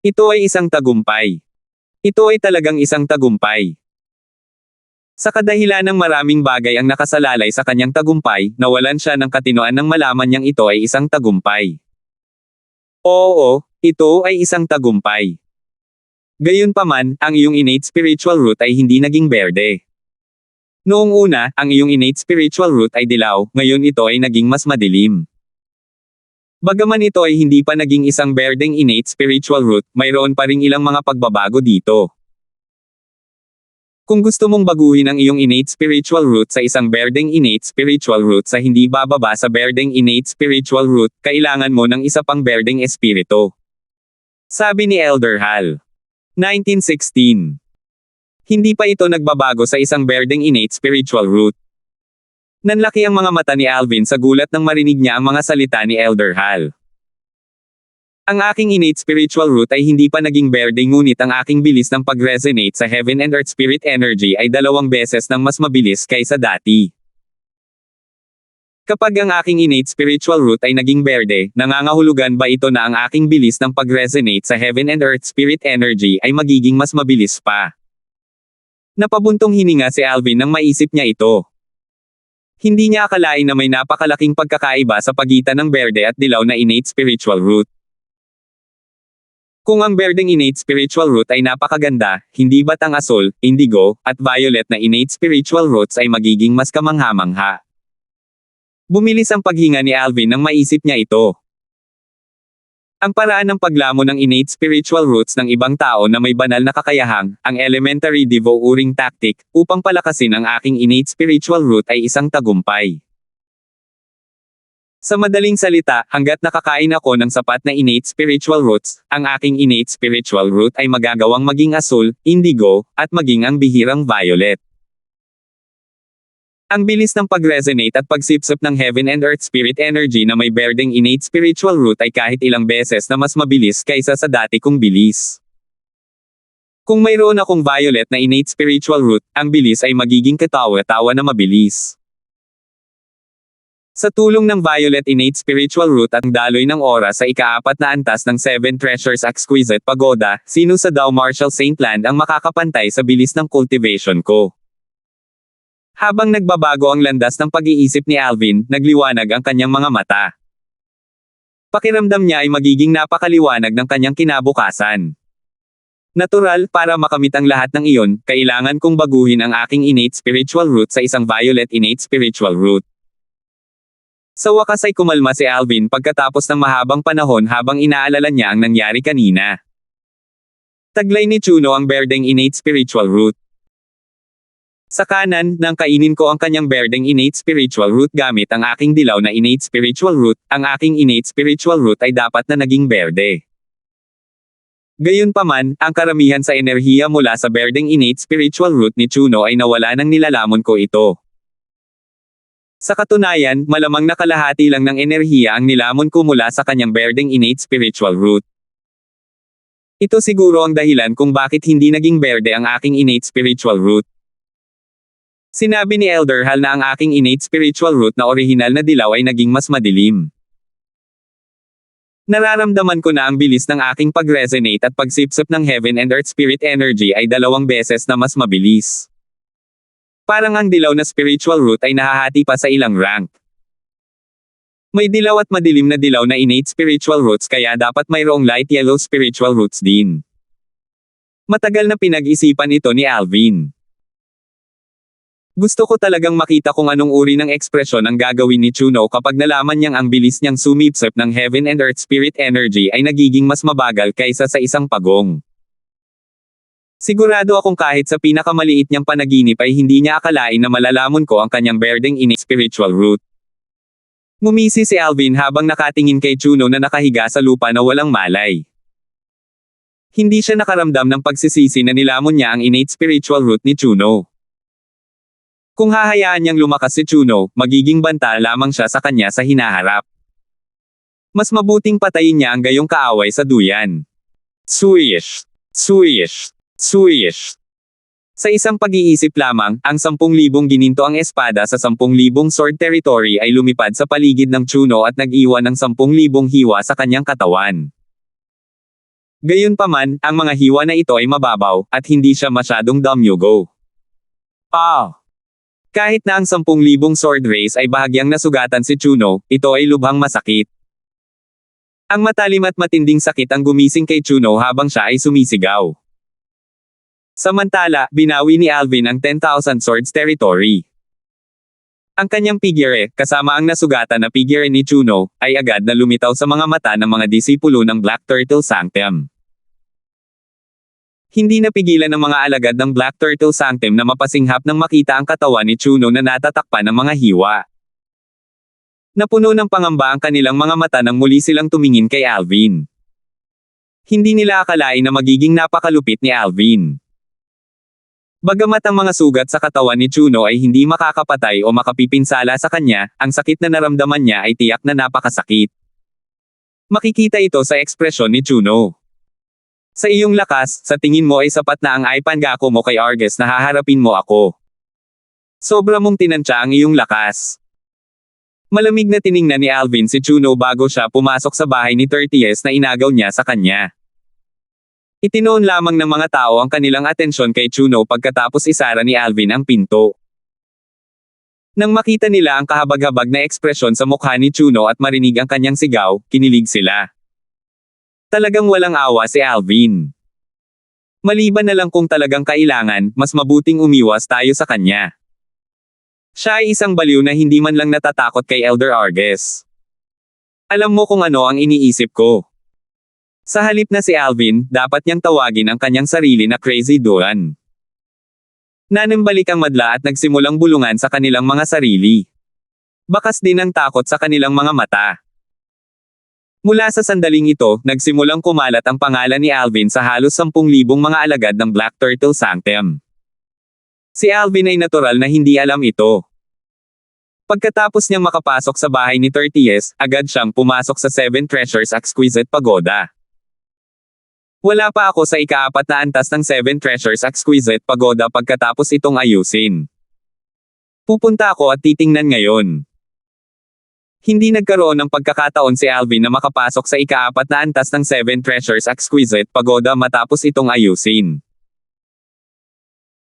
Ito ay isang tagumpay. Ito ay talagang isang tagumpay. Sa kadahilan ng maraming bagay ang nakasalalay sa kanyang tagumpay, nawalan siya ng katinoan nang malaman niyang ito ay isang tagumpay. Oo, ito ay isang tagumpay. Gayunpaman, ang iyong innate spiritual root ay hindi naging berde. Noong una, ang iyong innate spiritual root ay dilaw, ngayon ito ay naging mas madilim. Bagaman ito ay hindi pa naging isang berdeng innate spiritual root, mayroon pa ring ilang mga pagbabago dito. Kung gusto mong baguhin ang iyong innate spiritual root sa isang berdeng innate spiritual root sa hindi bababa sa berdeng innate spiritual root, kailangan mo ng isa pang berdeng espiritu. Sabi ni Elder Hal. 1916. Hindi pa ito nagbabago sa isang berdeng innate spiritual root. Nanlaki ang mga mata ni Alvin sa gulat nang marinig niya ang mga salita ni Elder Hal. Ang aking innate spiritual root ay hindi pa naging berde ngunit ang aking bilis ng pag-resonate sa Heaven and Earth Spirit Energy ay 2 beses nang mas mabilis kaysa dati. Kapag ang aking innate spiritual root ay naging berde, nangangahulugan ba ito na ang aking bilis ng pag-resonate sa Heaven and Earth Spirit Energy ay magiging mas mabilis pa? Napabuntong hininga si Alvin nang maisip niya ito. Hindi niya akalain na may napakalaking pagkakaiba sa pagitan ng berde at dilaw na innate spiritual root. Kung ang berdeng innate spiritual root ay napakaganda, hindi ba't ang asul, indigo, at violet na innate spiritual roots ay magiging mas kamangha-mangha? Bumilis ang paghinga ni Alvin nang maisip niya ito. Ang paraan ng paglamon ng innate spiritual roots ng ibang tao na may banal na kakayahang, ang elementary devouring tactic, upang palakasin ang aking innate spiritual root ay isang tagumpay. Sa madaling salita, hanggat nakakain ako ng sapat na innate spiritual roots, ang aking innate spiritual root ay magagawang maging asul, indigo, at maging ang bihirang violet. Ang bilis ng pag-resonate at pagsipsip ng Heaven and Earth Spirit Energy na may berdeng innate spiritual root ay kahit ilang beses na mas mabilis kaysa sa dati kong bilis. Kung mayroon akong violet na innate spiritual root, ang bilis ay magiging katawa-tawa na mabilis. Sa tulong ng Violet Innate Spiritual Root at daloy ng oras sa ika-4 na antas ng 7 Treasures Exquisite Pagoda, sino sa Dao Martial Saint Land ang makakapantay sa bilis ng cultivation ko? Habang nagbabago ang landas ng pag-iisip ni Alvin, nagliwanag ang kanyang mga mata. Pakiramdam niya ay magiging napakaliwanag ng kanyang kinabukasan. Natural, para makamit ang lahat ng iyon, kailangan kong baguhin ang aking innate spiritual root sa isang violet innate spiritual root. Sa wakas ay kumalma si Alvin pagkatapos ng mahabang panahon habang inaalala niya ang nangyari kanina. Taglay ni Chuno ang berdeng innate spiritual root. Sa kanan, nang kainin ko ang kanyang berdeng innate spiritual root gamit ang aking dilaw na innate spiritual root, ang aking innate spiritual root ay dapat na naging berde. Gayunpaman, ang karamihan sa enerhiya mula sa berdeng innate spiritual root ni Chuno ay nawala nang nilalamon ko ito. Sa katunayan, malamang nakalahati lang ng enerhiya ang nilamon ko mula sa kanyang berdeng innate spiritual root. Ito siguro ang dahilan kung bakit hindi naging berde ang aking innate spiritual root. Sinabi ni Elder Hal na ang aking innate spiritual root na orihinal na dilaw ay naging mas madilim. Nararamdaman ko na ang bilis ng aking pag-resonate at pagsipsip ng Heaven and Earth Spirit Energy ay 2 beses na mas mabilis. Parang ang dilaw na spiritual root ay nahahati pa sa ilang rank. May dilaw at madilim na dilaw na innate spiritual roots kaya dapat mayroong light yellow spiritual roots din. Matagal na pinag-isipan ito ni Alvin. Gusto ko talagang makita kung anong uri ng ekspresyon ang gagawin ni Chuno kapag nalaman niyang ang bilis niyang sumipsip ng Heaven and Earth Spirit Energy ay nagiging mas mabagal kaysa sa isang pagong. Sigurado akong kahit sa pinakamaliit niyang panaginip ay hindi niya akalain na malalamon ko ang kanyang berdeng innate spiritual root. Ngumisi si Alvin habang nakatingin kay Chuno na nakahiga sa lupa na walang malay. Hindi siya nakaramdam ng pagsisisi na nilamon niya ang innate spiritual root ni Chuno. Kung hahayaan niyang lumakas si Chuno, magiging banta lamang siya sa kanya sa hinaharap. Mas mabuting patayin niya ang gayong kaaway sa duyan. Swish! Swish! Swish! Sa isang pag-iisip lamang, ang 10,000 gininto ang espada sa 10,000 sword territory ay lumipad sa paligid ng Chuno at nag-iwan ng 10,000 hiwa sa kanyang katawan. Gayunpaman, ang mga hiwa na ito ay mababaw, at hindi siya masyadong damyugo. Kahit na ang 10,000 sword race ay bahagyang nasugatan si Chuno, ito ay lubhang masakit. Ang matalim at matinding sakit ang gumising kay Chuno habang siya ay sumisigaw. Samantala, binawi ni Alvin ang 10,000 swords territory. Ang kanyang figure, kasama ang nasugatan na figure ni Chuno, ay agad na lumitaw sa mga mata ng mga disipulo ng Black Turtle Sanctum. Hindi napigilan ng mga alagad ng Black Turtle Sanctum na mapasinghap nang makita ang katawan ni Chuno na natatakpan ng mga hiwa. Napuno ng pangamba ang kanilang mga mata nang muli silang tumingin kay Alvin. Hindi nila akalain na magiging napakalupit ni Alvin. Bagamat ang mga sugat sa katawan ni Chuno ay hindi makakapatay o makapipinsala sa kanya, ang sakit na naramdaman niya ay tiyak na napakasakit. Makikita ito sa ekspresyon ni Chuno. Sa iyong lakas, sa tingin mo ay sapat na ang ipangako mo kay Argus na haharapin mo ako. Sobra mong tinansya ang iyong lakas. Malamig na tiningnan ni Alvin si Chuno bago siya pumasok sa bahay ni 30s na inagaw niya sa kanya. Itinoon lamang ng mga tao ang kanilang atensyon kay Chuno pagkatapos isara ni Alvin ang pinto. Nang makita nila ang kahabag-habag na ekspresyon sa mukha ni Chuno at marinig ang kanyang sigaw, kinilig sila. Talagang walang awa si Alvin. Maliban na lang kung talagang kailangan, mas mabuting umiwas tayo sa kanya. Siya ay isang baliw na hindi man lang natatakot kay Elder Argus. Alam mo kung ano ang iniisip ko. Sa halip na si Alvin, dapat niyang tawagin ang kanyang sarili na Crazy Doan. Nanimbalik ang madla at nagsimulang bulungan sa kanilang mga sarili. Bakas din ang takot sa kanilang mga mata. Mula sa sandaling ito, nagsimulang kumalat ang pangalan ni Alvin sa halos 10,000 mga alagad ng Black Turtle Sanctum. Si Alvin ay natural na hindi alam ito. Pagkatapos niyang makapasok sa bahay ni 30s, agad siyang pumasok sa 7 Treasures Exquisite Pagoda. Wala pa ako sa ika-4 na antas ng 7 Treasures Exquisite Pagoda pagkatapos itong ayusin. Pupunta ako at titingnan ngayon. Hindi nagkaroon ng pagkakataon si Alvin na makapasok sa ika-4 na antas ng 7 Treasures Exquisite Pagoda matapos itong ayusin.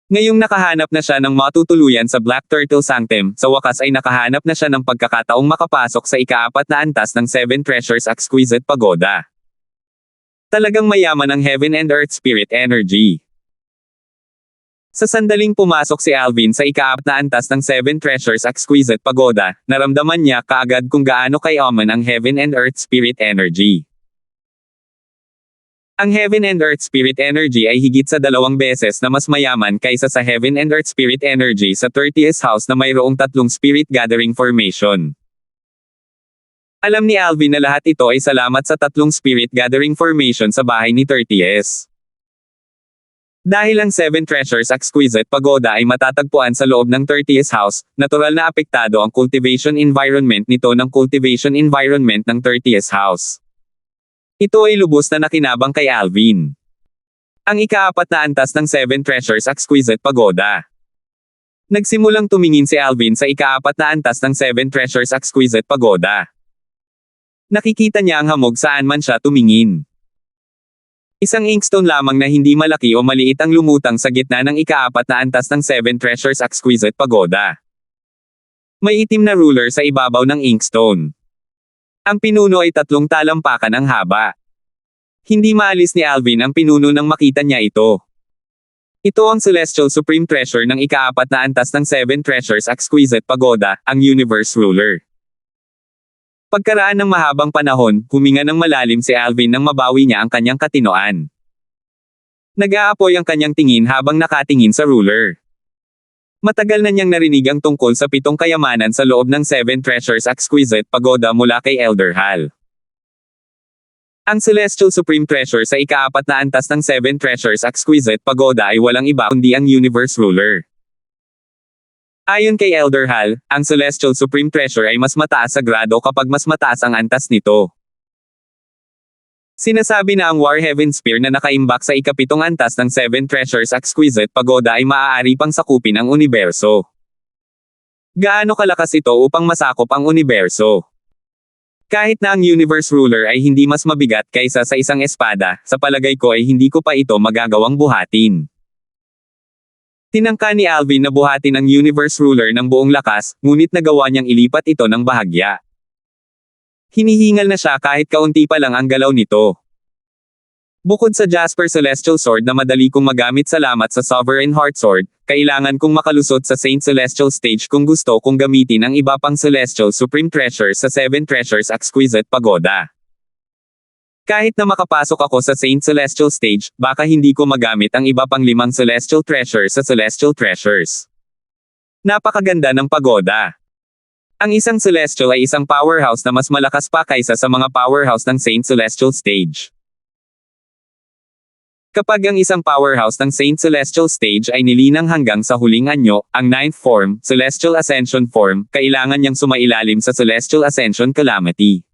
Ngayong nakahanap na siya ng matutuluyan sa Black Turtle Sanctum, sa wakas ay nakahanap na siya ng pagkakataong makapasok sa ika-4 na antas ng 7 Treasures Exquisite Pagoda. Talagang mayaman ang Heaven and Earth Spirit Energy. Sa sandaling pumasok si Alvin sa ika-4 na antas ng 7 Treasures Exquisite Pagoda, naramdaman niya kaagad kung gaano kayaman ang Heaven and Earth Spirit Energy. Ang Heaven and Earth Spirit Energy ay higit sa 2 beses na mas mayaman kaysa sa Heaven and Earth Spirit Energy sa 30th house na mayroong 3 Spirit Gathering Formation. Alam ni Alvin na lahat ito ay salamat sa 3 Spirit Gathering Formation sa bahay ni 30th. Dahil ang 7 Treasures Exquisite Pagoda ay matatagpuan sa loob ng 30th house, natural na apektado ang cultivation environment nito ng cultivation environment ng 30th house. Ito ay lubos na nakinabang kay Alvin. Ang ika-4 na antas ng 7 Treasures Exquisite Pagoda. Nagsimulang tumingin si Alvin sa ika-4 na antas ng 7 Treasures Exquisite Pagoda. Nakikita niya ang hamog saan man siya tumingin. Isang inkstone lamang na hindi malaki o maliit ang lumutang sa gitna ng ika-4 na antas ng 7 Treasures Exquisite Pagoda. May itim na ruler sa ibabaw ng inkstone. Ang pinuno ay 3 talampakan ang haba. Hindi maalis ni Alvin ang pinuno nang makita niya ito. Ito ang Celestial Supreme Treasure ng ika-4 na antas ng 7 Treasures Exquisite Pagoda, ang Universe Ruler. Pagkaraan ng mahabang panahon, huminga ng malalim si Alvin nang mabawi niya ang kanyang katinoan. Nag-aapoy ang kanyang tingin habang nakatingin sa ruler. Matagal na niyang narinig ang tungkol sa 7 kayamanan sa loob ng 7 Treasures Exquisite Pagoda mula kay Elder Hal. Ang Celestial Supreme Treasure sa ika-4 na antas ng 7 Treasures Exquisite Pagoda ay walang iba kundi ang Universe Ruler. Ayon kay Elder Hal, ang Celestial Supreme Treasure ay mas mataas sa grado kapag mas mataas ang antas nito. Sinasabi na ang War Heaven Spear na nakaimbak sa ika-7 antas ng 7 Treasures Exquisite Pagoda ay maaari pang sakupin ang universo. Gaano kalakas ito upang masakop ang universo? Kahit na ang Universe Ruler ay hindi mas mabigat kaysa sa isang espada, sa palagay ko ay hindi ko pa ito magagawang buhatin. Tinangka ni Alvin na buhatin ang Universe Ruler ng buong lakas, ngunit nagawa niyang ilipat ito ng bahagya. Hinihingal na siya kahit kaunti pa lang ang galaw nito. Bukod sa Jasper Celestial Sword na madali kong magamit salamat sa Sovereign Heart Sword, kailangan kong makalusot sa Saint Celestial Stage kung gusto kong gamitin ang iba pang Celestial Supreme Treasures sa 7 Treasures Exquisite Pagoda. Kahit na makapasok ako sa Saint Celestial Stage, baka hindi ko magamit ang iba pang 5 Celestial Treasures sa Celestial Treasures. Napakaganda ng pagoda. Ang isang Celestial ay isang powerhouse na mas malakas pa kaysa sa mga powerhouse ng Saint Celestial Stage. Kapag ang isang powerhouse ng Saint Celestial Stage ay nilinang hanggang sa huling anyo, ang 9th form, Celestial Ascension form, kailangan niyang sumailalim sa Celestial Ascension Calamity.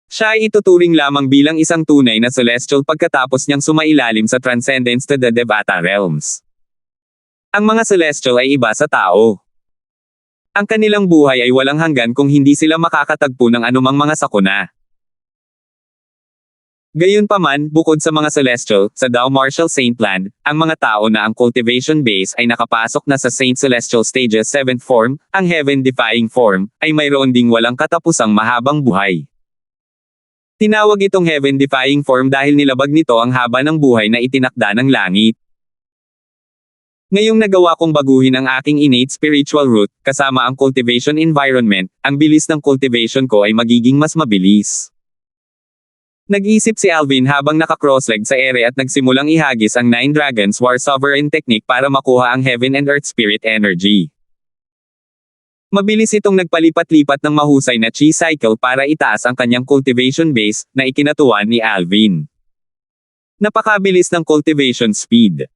Siya ay ituturing lamang bilang isang tunay na Celestial pagkatapos niyang sumailalim sa Transcendence to the Devata Realms. Ang mga Celestial ay iba sa tao. Ang kanilang buhay ay walang hanggan kung hindi sila makakatagpo ng anumang mga sakuna. Gayunpaman, bukod sa mga Celestial, sa Dao Martial Saintland, ang mga tao na ang cultivation base ay nakapasok na sa Saint Celestial Stages 7th form, ang Heaven-defying form, ay mayroon ding walang katapusang mahabang buhay. Tinawag itong Heaven-defying form dahil nilabag nito ang haba ng buhay na itinakda ng langit. Ngayong nagawa kong baguhin ang aking innate spiritual root, kasama ang cultivation environment, ang bilis ng cultivation ko ay magiging mas mabilis. Nag-isip si Alvin habang naka-crossleg sa ere at nagsimulang ihagis ang 9 Dragons War Sovereign Technique para makuha ang Heaven and Earth Spirit Energy. Mabilis itong nagpalipat-lipat ng mahusay na chi cycle para itaas ang kanyang cultivation base, na ikinatuwa ni Alvin. Napakabilis ng cultivation speed.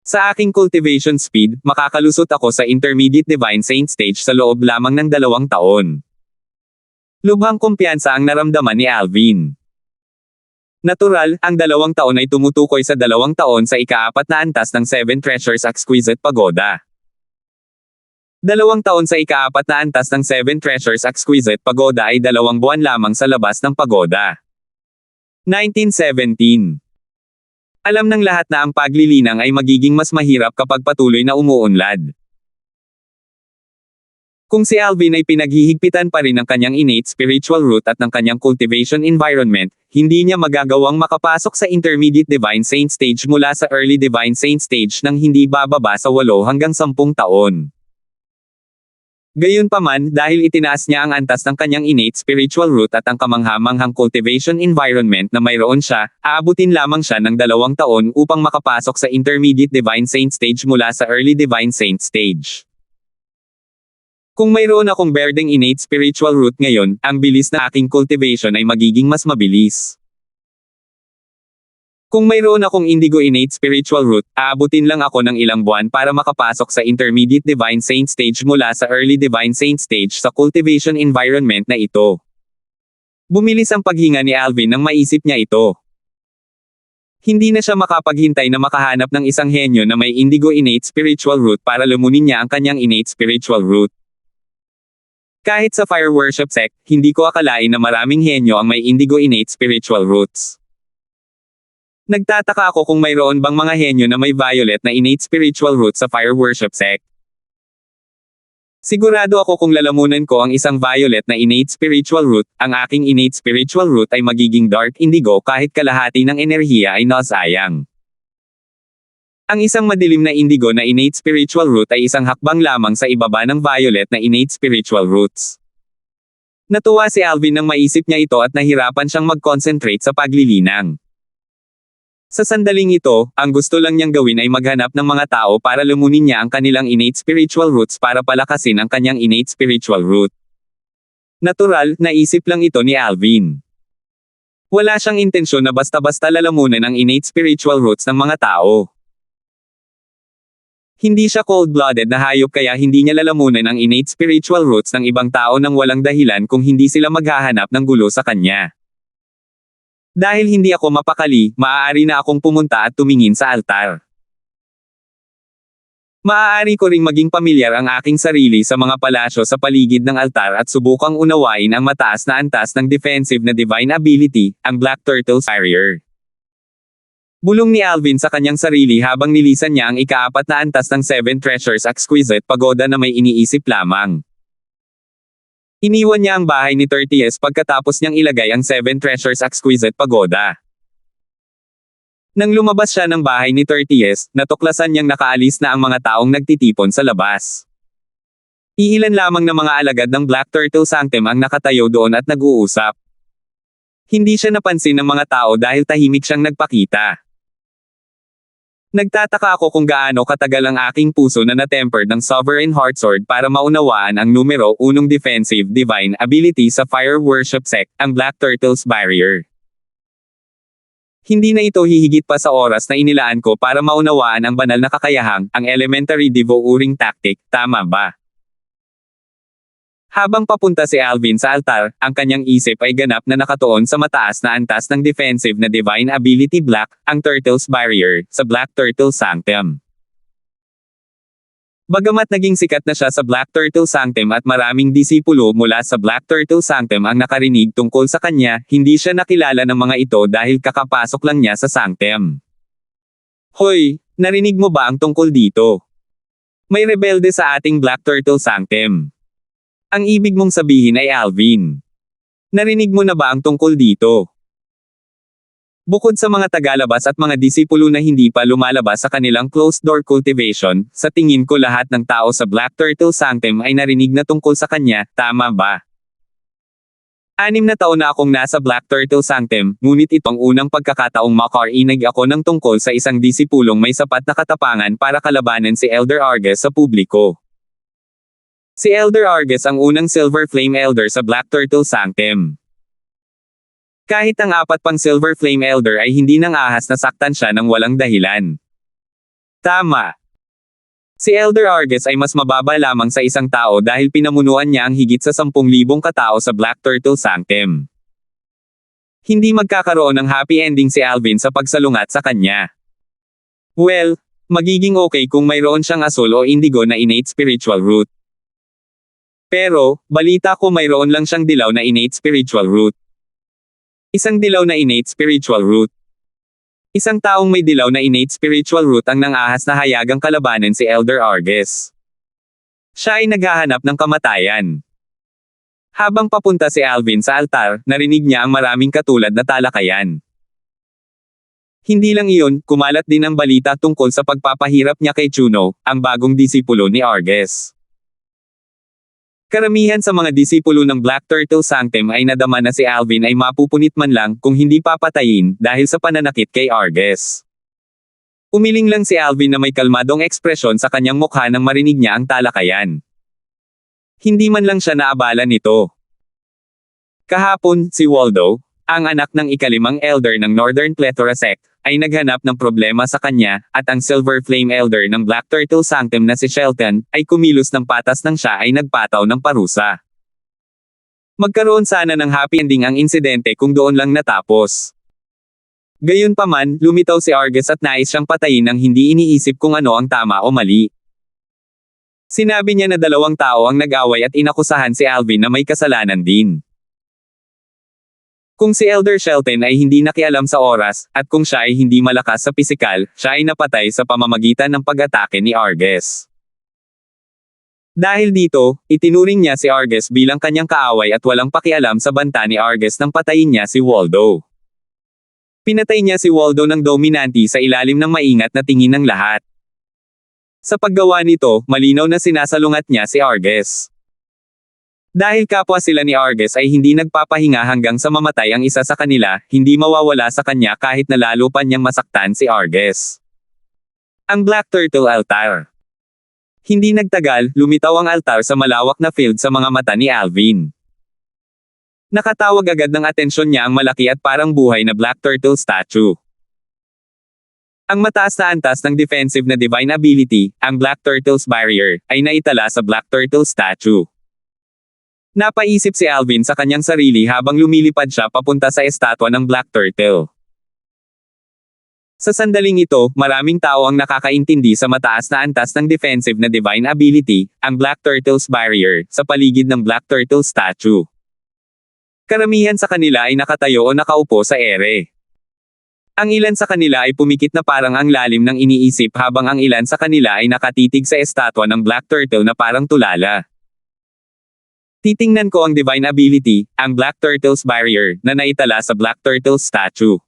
Sa aking cultivation speed, makakalusot ako sa Intermediate Divine Saint Stage sa loob lamang ng 2 taon. Lubhang kumpiyansa ang naramdaman ni Alvin. Natural, ang 2 taon ay tumutukoy sa 2 taon sa ika-4 na antas ng 7 Treasures Exquisite Pagoda. 2 taon sa ika-4 na antas ng Seven Treasures Exquisite Pagoda ay 2 buwan lamang sa labas ng pagoda. 1917. Alam ng lahat na ang paglilinang ay magiging mas mahirap kapag patuloy na umuunlad. Kung si Alvin ay pinaghihigpitan pa rin ng kanyang innate spiritual root at ng kanyang cultivation environment, hindi niya magagawang makapasok sa intermediate divine saint stage mula sa early divine saint stage nang hindi bababa sa 8 hanggang 10 taon. Gayunpaman, dahil itinaas niya ang antas ng kanyang innate spiritual root at ang kamangha-manghang cultivation environment na mayroon siya, aabutin lamang siya ng 2 taon upang makapasok sa intermediate divine saint stage mula sa early divine saint stage. Kung mayroon akong berdeng innate spiritual root ngayon, ang bilis na aking cultivation ay magiging mas mabilis. Kung mayroon akong indigo innate spiritual root, aabutin lang ako ng ilang buwan para makapasok sa intermediate divine saint stage mula sa early divine saint stage sa cultivation environment na ito. Bumilis ang paghinga ni Alvin nang maisip niya ito. Hindi na siya makapaghintay na makahanap ng isang henyo na may indigo innate spiritual root para lumunin niya ang kanyang innate spiritual root. Kahit sa fire worship sect, hindi ko akalain na maraming henyo ang may indigo innate spiritual roots. Nagtataka ako kung mayroon bang mga henyo na may violet na innate spiritual root sa fire worship sect. Sigurado ako kung lalamunan ko ang isang violet na innate spiritual root, ang aking innate spiritual root ay magiging dark indigo kahit kalahati ng enerhiya ay nasayang. Ang isang madilim na indigo na innate spiritual root ay isang hakbang lamang sa ibaba ng violet na innate spiritual roots. Natuwa si Alvin nang maisip niya ito at nahirapan siyang mag-concentrate sa paglilinang. Sa sandaling ito, ang gusto lang niyang gawin ay maghanap ng mga tao para lumunin niya ang kanilang innate spiritual roots para palakasin ang kanyang innate spiritual root. Natural, naisip lang ito ni Alvin. Wala siyang intensyon na basta-basta lalamunan ang innate spiritual roots ng mga tao. Hindi siya cold-blooded na hayop kaya hindi niya lalamunan ang innate spiritual roots ng ibang tao nang walang dahilan kung hindi sila maghahanap ng gulo sa kanya. Dahil hindi ako mapakali, maaari na akong pumunta at tumingin sa altar. Maaari ko ring maging pamilyar ang aking sarili sa mga palasyo sa paligid ng altar at subukang unawain ang mataas na antas ng defensive na divine ability, ang Black Turtle's Barrier. Bulong ni Alvin sa kanyang sarili habang nilisan niya ang ika-4 na antas ng Seven Treasures Exquisite Pagoda na may iniisip lamang. Iniwan niya ang bahay ni 30s pagkatapos niyang ilagay ang Seven Treasures Exquisite Pagoda. Nang lumabas siya ng bahay ni 30s, natuklasan niyang nakaalis na ang mga taong nagtitipon sa labas. Iilan lamang na mga alagad ng Black Turtle Sanctum ang nakatayo doon at nag-uusap. Hindi siya napansin ng mga tao dahil tahimik siyang nagpakita. Nagtataka ako kung gaano katagal ang aking puso na natempered ng Sovereign Heartsword para maunawaan ang numero 1 defensive divine ability sa fire worship sect, ang Black Turtle's Barrier. Hindi na ito hihigit pa sa oras na inilaan ko para maunawaan ang banal na kakayahang, ang elementary devouring tactic, tama ba? Habang papunta si Alvin sa altar, ang kanyang isip ay ganap na nakatuon sa mataas na antas ng defensive na divine ability Black, ang Turtle's Barrier, sa Black Turtle Sanctum. Bagamat naging sikat na siya sa Black Turtle Sanctum at maraming disipulo mula sa Black Turtle Sanctum ang nakarinig tungkol sa kanya, hindi siya nakilala ng mga ito dahil kakapasok lang niya sa Sanctum. Hoy, narinig mo ba ang tungkol dito? May rebelde sa ating Black Turtle Sanctum. Ang ibig mong sabihin ay Alvin. Narinig mo na ba ang tungkol dito? Bukod sa mga tagalabas at mga disipulo na hindi pa lumalabas sa kanilang closed-door cultivation, sa tingin ko lahat ng tao sa Black Turtle Sanctum ay narinig na tungkol sa kanya, tama ba? 6 na taon na akong nasa Black Turtle Sanctum, ngunit itong unang pagkakataong makarinig ako ng tungkol sa isang disipulong may sapat na katapangan para kalabanan si Elder Argus sa publiko. Si Elder Argus ang unang Silver Flame Elder sa Black Turtle Sanctum. Kahit ang 4 pang Silver Flame Elder ay hindi nang ahas na saktan siya ng walang dahilan. Tama. Si Elder Argus ay mas mababa lamang sa isang tao dahil pinamunuan niya ang higit sa 10,000 katao sa Black Turtle Sanctum. Hindi magkakaroon ng happy ending si Alvin sa pagsalungat sa kanya. Well, magiging okay kung mayroon siyang asul o indigo na innate spiritual root. Pero, balita ko mayroon lang siyang dilaw na innate spiritual root. Isang dilaw na innate spiritual root. Isang taong may dilaw na innate spiritual root ang nangahas na hayagang kalabanin si Elder Arges. Siya ay naghahanap ng kamatayan. Habang papunta si Alvin sa altar, narinig niya ang maraming katulad na talakayan. Hindi lang iyon, kumalat din ang balita tungkol sa pagpapahirap niya kay Chuno, ang bagong disipulo ni Arges. Karamihan sa mga disipulo ng Black Turtle Sanctum ay nadama na si Alvin ay mapupunit man lang kung hindi papatayin dahil sa pananakit kay Arges. Umiling lang si Alvin na may kalmadong ekspresyon sa kanyang mukha nang marinig niya ang talakayan. Hindi man lang siya naabala nito. Kahapon, si Waldo, ang anak ng ikalimang elder ng Northern Plethora Sect, ay naghanap ng problema sa kanya, at ang Silver Flame Elder ng Black Turtle Sanctum na si Shelton, ay kumilos ng patas nang siya ay nagpataw ng parusa. Magkaroon sana ng happy ending ang insidente kung doon lang natapos. Gayunpaman, lumitaw si Arges at nais siyang patayin nang hindi iniisip kung ano ang tama o mali. Sinabi niya na 2 tao ang nag-away at inakusahan si Alvin na may kasalanan din. Kung si Elder Shelton ay hindi nakialam sa oras, at kung siya ay hindi malakas sa pisikal, siya ay napatay sa pamamagitan ng pag-atake ni Arges. Dahil dito, itinuring niya si Arges bilang kanyang kaaway at walang pakialam sa banta ni Arges nang patayin niya si Waldo. Pinatay niya si Waldo ng dominanti sa ilalim ng maingat na tingin ng lahat. Sa paggawa nito, malinaw na sinasalungat niya si Arges. Dahil kapwa sila ni Arges ay hindi nagpapahinga hanggang sa mamatay ang isa sa kanila, hindi mawawala sa kanya kahit na lalo pa niyang masaktan si Arges. Ang Black Turtle Altar. Hindi nagtagal, lumitaw ang altar sa malawak na field sa mga mata ni Alvin. Nakatawag agad ng atensyon niya ang malaki at parang buhay na Black Turtle statue. Ang mataas na antas ng defensive na divine ability, ang Black Turtle's Barrier, ay naitala sa Black Turtle statue. Napaisip si Alvin sa kanyang sarili habang lumilipad siya papunta sa estatwa ng Black Turtle. Sa sandaling ito, maraming tao ang nakakaintindi sa mataas na antas ng defensive na divine ability, ang Black Turtle's Barrier, sa paligid ng Black Turtle statue. Karamihan sa kanila ay nakatayo o nakaupo sa ere. Ang ilan sa kanila ay pumikit na parang ang lalim ng iniisip habang ang ilan sa kanila ay nakatitig sa estatwa ng Black Turtle na parang tulala. Titingnan ko ang divine ability, ang Black Turtle's Barrier, na naitala sa Black Turtle's statue.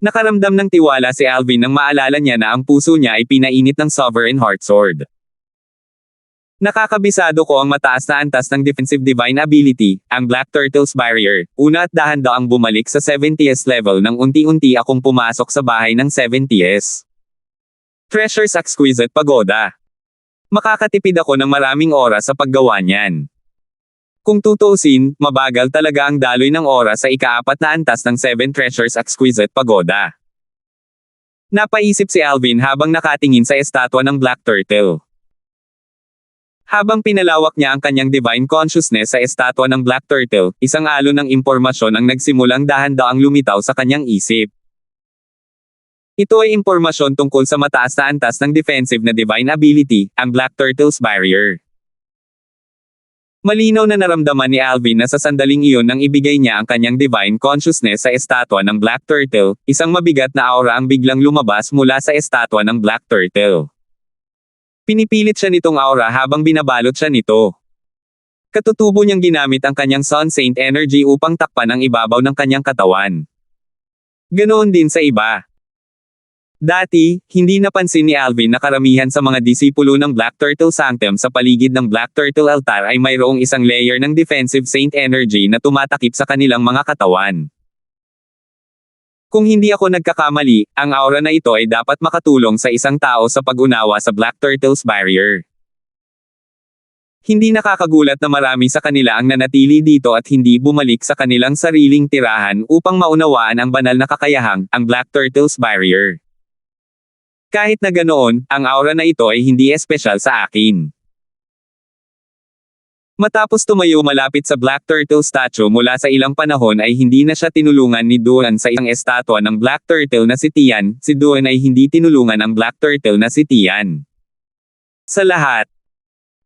Nakaramdam ng tiwala si Alvin nang maalala niya na ang puso niya ay pinainit ng Sovereign Heart Sword. Nakakabisado ko ang mataas na antas ng defensive divine ability, ang Black Turtle's Barrier, una at dahan-daang bumalik sa 70s level nang unti-unti akong pumasok sa bahay ng 70s. Treasure's Exquisite Pagoda. Makakatipid ako ng maraming oras sa paggawa niyan. Kung tutuusin, mabagal talaga ang daloy ng oras sa ika-4 na antas ng 7 Treasures Exquisite Pagoda. Napaisip si Alvin habang nakatingin sa estatwa ng Black Turtle. Habang pinalawak niya ang kanyang divine consciousness sa estatwa ng Black Turtle, isang alon ng impormasyon ang nagsimulang dahan-daang lumitaw sa kanyang isip. Ito ay impormasyon tungkol sa mataas na antas ng defensive na divine ability, ang Black Turtle's Barrier. Malinaw na naramdaman ni Alvin na sa sandaling iyon nang ibigay niya ang kanyang divine consciousness sa estatwa ng Black Turtle, isang mabigat na aura ang biglang lumabas mula sa estatwa ng Black Turtle. Pinipilit siya nitong aura habang binabalot siya nito. Katutubo niyang ginamit ang kanyang Sun Saint energy upang takpan ang ibabaw ng kanyang katawan. Ganoon din sa iba. Dati, hindi napansin ni Alvin na karamihan sa mga disipulo ng Black Turtle Sanctum sa paligid ng Black Turtle Altar ay mayroong isang layer ng defensive Saint energy na tumatakip sa kanilang mga katawan. Kung hindi ako nagkakamali, ang aura na ito ay dapat makatulong sa isang tao sa pag-unawa sa Black Turtle's Barrier. Hindi nakakagulat na marami sa kanila ang nanatili dito at hindi bumalik sa kanilang sariling tirahan upang maunawaan ang banal na kakayahang, ang Black Turtle's Barrier. Kahit na ganoon, ang aura na ito ay hindi espesyal sa akin. Matapos tumayo malapit sa Black Turtle statue mula sa ilang panahon ay hindi na siya tinulungan ni Duan sa isang estatwa ng Black Turtle na si Tian, si Duan ay hindi tinulungan ang Black Turtle na si Tian. Sa lahat,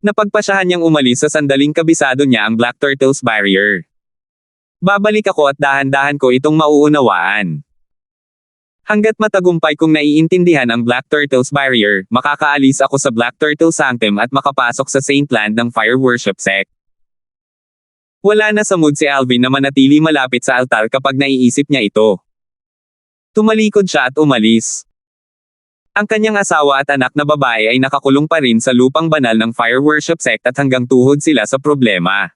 Napagpasyahan niyang umalis sa sandaling kabisado niya ang Black Turtle's barrier. Babalik ako at dahan-dahan ko itong mauunawaan. Hanggat matagumpay kong naiintindihan ang Black Turtle's barrier, makakaalis ako sa Black Turtle Sanctum at makapasok sa Saint Land ng Fire Worship Sect. Wala na sa mood si Alvin na manatili malapit sa altar kapag naiisip niya ito. Tumalikod siya at umalis. Ang kanyang asawa at anak na babae ay nakakulong pa rin sa lupang banal ng Fire Worship Sect at hanggang tuhod sila sa problema.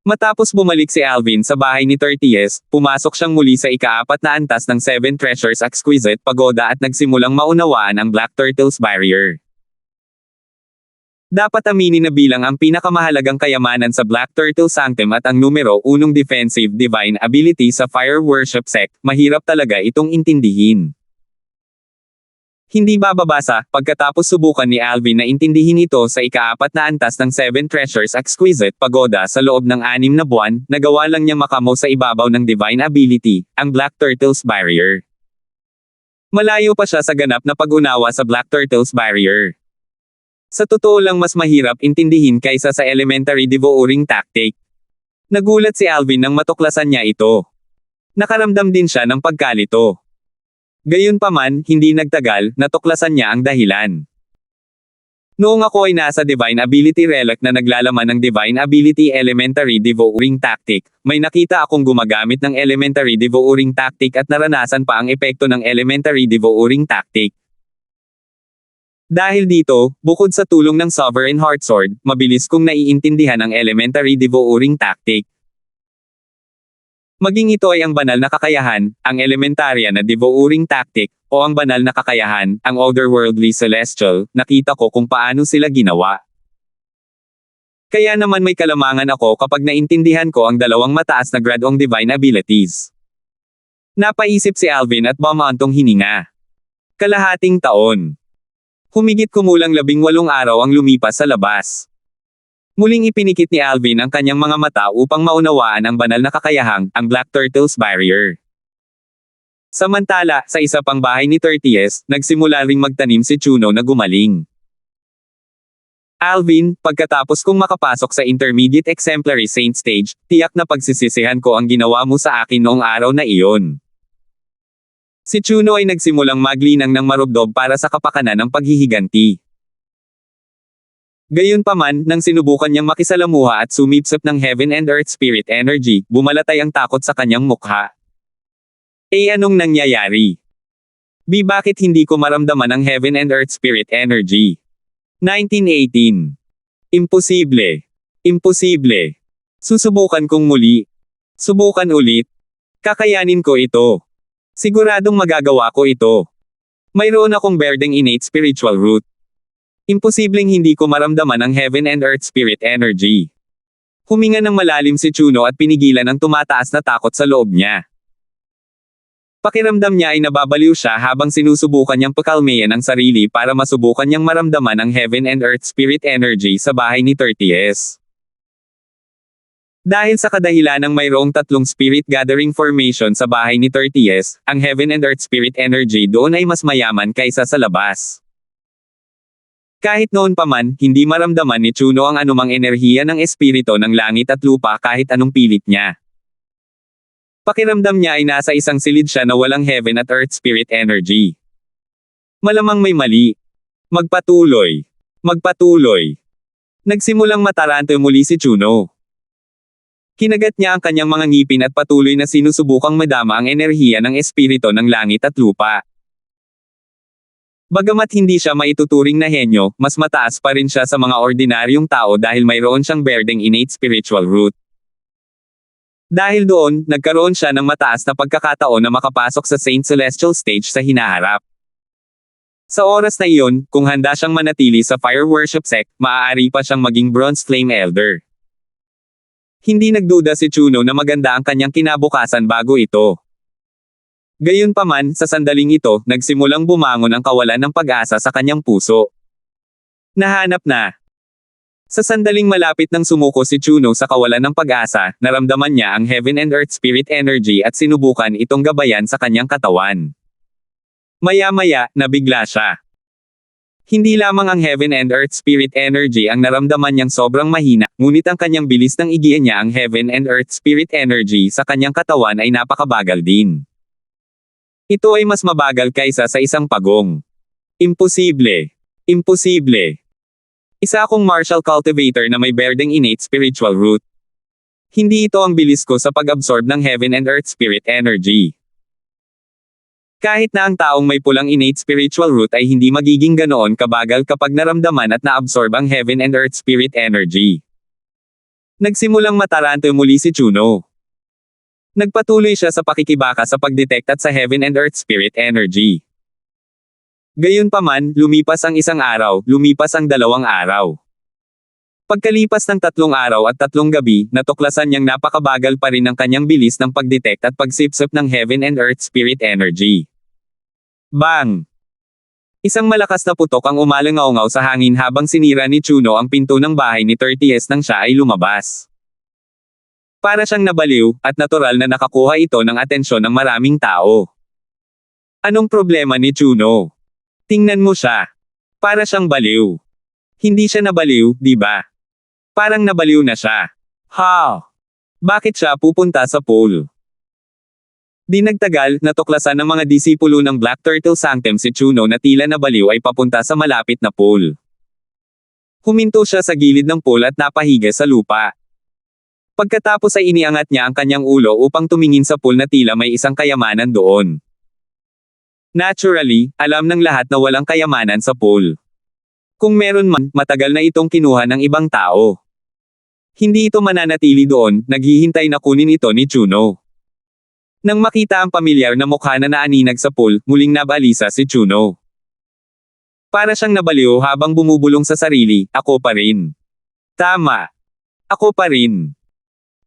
Matapos bumalik si Alvin sa bahay ni Tertius, pumasok siyang muli sa ika-4 na antas ng Seven Treasures Exquisite Pagoda at nagsimulang maunawaan ang Black Turtle's barrier. Dapat aminin na bilang ang pinakamahalagang kayamanan sa Black Turtle Sanctum at ang numero 1 defensive divine ability sa Fire Worship Sect, mahirap talaga itong intindihin. Hindi bababasa, pagkatapos subukan ni Alvin na intindihin ito sa ika-4 na antas ng Seven Treasures Exquisite Pagoda sa loob ng 6 na buwan, nagawa lang niya makamo sa ibabaw ng divine ability, ang Black Turtle's barrier. Malayo pa siya sa ganap na pag-unawa sa Black Turtle's barrier. Sa totoo lang mas mahirap intindihin kaysa sa elementary devouring tactic. Nagulat si Alvin nang matuklasan niya ito. Nakaramdam din siya ng pagkalito. Gayunpaman, hindi nagtagal, natuklasan niya ang dahilan. Noong ako ay nasa Divine Ability Relic na naglalaman ng Divine Ability Elementary Devouring Tactic, may nakita akong gumagamit ng Elementary Devouring Tactic at naranasan pa ang epekto ng Elementary Devouring Tactic. Dahil dito, bukod sa tulong ng Sovereign Heartsword, mabilis kong naiintindihan ang Elementary Devouring Tactic. Maging ito ay ang banal na kakayahan, ang elementarya na devouring tactic, o ang banal na kakayahan, ang otherworldly celestial, nakita ko kung paano sila ginawa. Kaya naman may kalamangan ako kapag naintindihan ko ang dalawang mataas na gradong divine abilities. Napaisip si Alvin at bumaantong hininga. Kalahating taon. Humigit kumulang 18 araw ang lumipas sa labas. Muling ipinikit ni Alvin ang kanyang mga mata upang maunawaan ang banal na kakayahang, ang Black Turtle's barrier. Samantala, sa isa pang bahay ni Tertius, nagsimula ring magtanim si Chuno na gumaling. Alvin, pagkatapos kong makapasok sa Intermediate Exemplary Saint Stage, tiyak na pagsisisihan ko ang ginawa mo sa akin noong araw na iyon. Si Chuno ay nagsimulang maglinang ng marubdob para sa kapakanan ng paghihiganti. Gayunpaman, nang sinubukan niyang makisalamuha at sumipsip ng Heaven and Earth Spirit Energy, bumalatay ang takot sa kanyang mukha. Anong nangyayari? Bakit hindi ko maramdaman ang Heaven and Earth Spirit Energy? 1918. Imposible. Imposible. Susubukan kong muli. Subukan ulit. Kakayanin ko ito. Siguradong magagawa ko ito. Mayroon akong berdeng innate spiritual root. Imposibleng hindi ko maramdaman ang Heaven and Earth Spirit Energy. Huminga ng malalim si Chuno at pinigilan ang tumataas na takot sa loob niya. Pakiramdam niya ay nababaliw siya habang sinusubukan niyang pakalmayan ang sarili para masubukan niyang maramdaman ang Heaven and Earth Spirit Energy sa bahay ni Tertius. Dahil sa kadahilanang mayroong 3 spirit gathering formation sa bahay ni Tertius, ang Heaven and Earth Spirit Energy doon ay mas mayaman kaysa sa labas. Kahit noon pa man, hindi maramdaman ni Chuno ang anumang enerhiya ng espiritu ng langit at lupa kahit anong pilit niya. Pakiramdam niya ay nasa isang silid siya na walang Heaven at Earth Spirit Energy. Malamang may mali. Magpatuloy. Magpatuloy. Nagsimulang matarante muli si Chuno. Kinagat niya ang kanyang mga ngipin at patuloy na sinusubukang madama ang enerhiya ng espiritu ng langit at lupa. Bagamat hindi siya maituturing na henyo, mas mataas pa rin siya sa mga ordinaryong tao dahil mayroon siyang berdeng innate spiritual root. Dahil doon, nagkaroon siya ng mataas na pagkakataon na makapasok sa Saint Celestial Stage sa hinaharap. Sa oras na iyon, kung handa siyang manatili sa Fire Worship Sect, maaari pa siyang maging Bronze Flame Elder. Hindi nagduda si Chuno na maganda ang kanyang kinabukasan bago ito. Gayunpaman, sa sandaling ito, nagsimulang bumangon ang kawalan ng pag-asa sa kanyang puso. Nahanap na. Sa sandaling malapit nang sumuko si Chuno sa kawalan ng pag-asa, naramdaman niya ang Heaven and Earth Spirit Energy at sinubukan itong gabayan sa kanyang katawan. Maya-maya, nabigla siya. Hindi lamang ang Heaven and Earth Spirit Energy ang naramdaman niyang sobrang mahina, ngunit ang kanyang bilis ng igian niya ang Heaven and Earth Spirit Energy sa kanyang katawan ay napakabagal din. Ito ay mas mabagal kaysa sa isang pagong. Imposible. Imposible. Isa akong martial cultivator na may berdeng innate spiritual root. Hindi ito ang bilis ko sa pag-absorb ng Heaven and Earth Spirit Energy. Kahit na ang taong may pulang innate spiritual root ay hindi magiging ganoon kabagal kapag naramdaman at naabsorb ang Heaven and Earth Spirit Energy. Nagsimulang mataranto muli si Chuno. Nagpatuloy siya sa pakikibaka sa pagdetect at sa Heaven and Earth Spirit Energy. Gayunpaman, lumipas ang isang araw, lumipas ang 2 araw. Pagkalipas ng 3 araw at 3 gabi, natuklasan niyang napakabagal pa rin ang kanyang bilis ng pagdetect at pagsipsip ng Heaven and Earth Spirit Energy. Bang! Isang malakas na putok ang umalangaw-ngaw sa hangin habang sinira ni Chuno ang pinto ng bahay ni 30s nang siya ay lumabas. Para siyang nabaliw, at natural na nakakuha ito ng atensyon ng maraming tao. Anong problema ni Chuno? Tingnan mo siya. Para siyang baliw. Hindi siya nabaliw, di ba? Parang nabaliw na siya. Ha? Bakit siya pupunta sa pool? Di nagtagal, natuklasan ng mga disipulo ng Black Turtle Sanctum si Chuno na tila nabaliw ay papunta sa malapit na pool. Huminto siya sa gilid ng pool at napahiga sa lupa. Pagkatapos ay iniangat niya ang kanyang ulo upang tumingin sa pool na tila may isang kayamanan doon. Naturally, alam ng lahat na walang kayamanan sa pool. Kung meron man, matagal na itong kinuha ng ibang tao. Hindi ito mananatili doon, naghihintay na kunin ito ni Chuno. Nang makita ang pamilyar na mukha na naaninag sa pool, muling nabalisa si Chuno. Para siyang nabaliw habang bumubulong sa sarili, ako pa rin. Tama. Ako pa rin.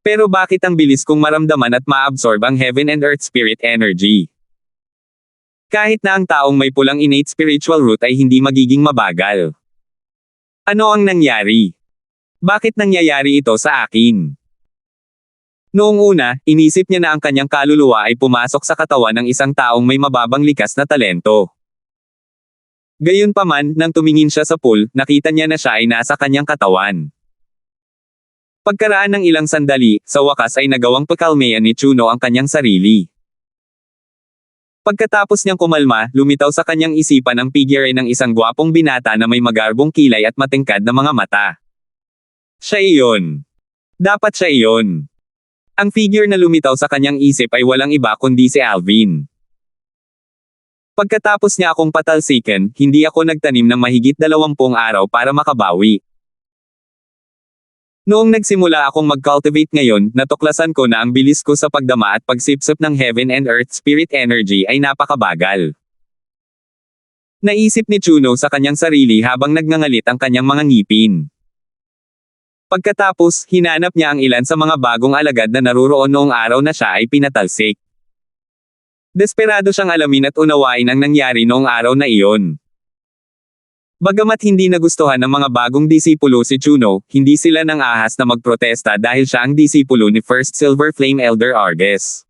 Pero bakit ang bilis kong maramdaman at maabsorb ang Heaven and Earth Spirit Energy? Kahit na ang taong may pulang innate spiritual root ay hindi magiging mabagal. Ano ang nangyari? Bakit nangyayari ito sa akin? Noong una, inisip niya na ang kanyang kaluluwa ay pumasok sa katawan ng isang taong may mababang likas na talento. Gayunpaman, nang tumingin siya sa pool, nakita niya na siya ay nasa kanyang katawan. Pagkaraan ng ilang sandali, sa wakas ay nagawang pakalmeyan ni Chuno ang kanyang sarili. Pagkatapos niyang kumalma, lumitaw sa kanyang isipan ang figure ng isang gwapong binata na may magarbong kilay at matingkad na mga mata. Siya iyon. Dapat siya iyon. Ang figure na lumitaw sa kanyang isip ay walang iba kundi si Alvin. Pagkatapos niya akong patalsikan, hindi ako nagtanim ng mahigit 20 araw para makabawi. Noong nagsimula akong mag-cultivate ngayon, natuklasan ko na ang bilis ko sa pagdama at pagsipsip ng Heaven and Earth Spirit Energy ay napakabagal. Naisip ni Chuno sa kanyang sarili habang nagngangalit ang kanyang mga ngipin. Pagkatapos, hinanap niya ang ilan sa mga bagong alagad na naruroon noong araw na siya ay pinatalsik. Desperado siyang alamin at unawain ang nangyari noong araw na iyon. Bagamat hindi nagustuhan ng mga bagong disipulo si Chuno, hindi sila nang ahas na magprotesta dahil siya ang disipulo ni First Silver Flame Elder Arges.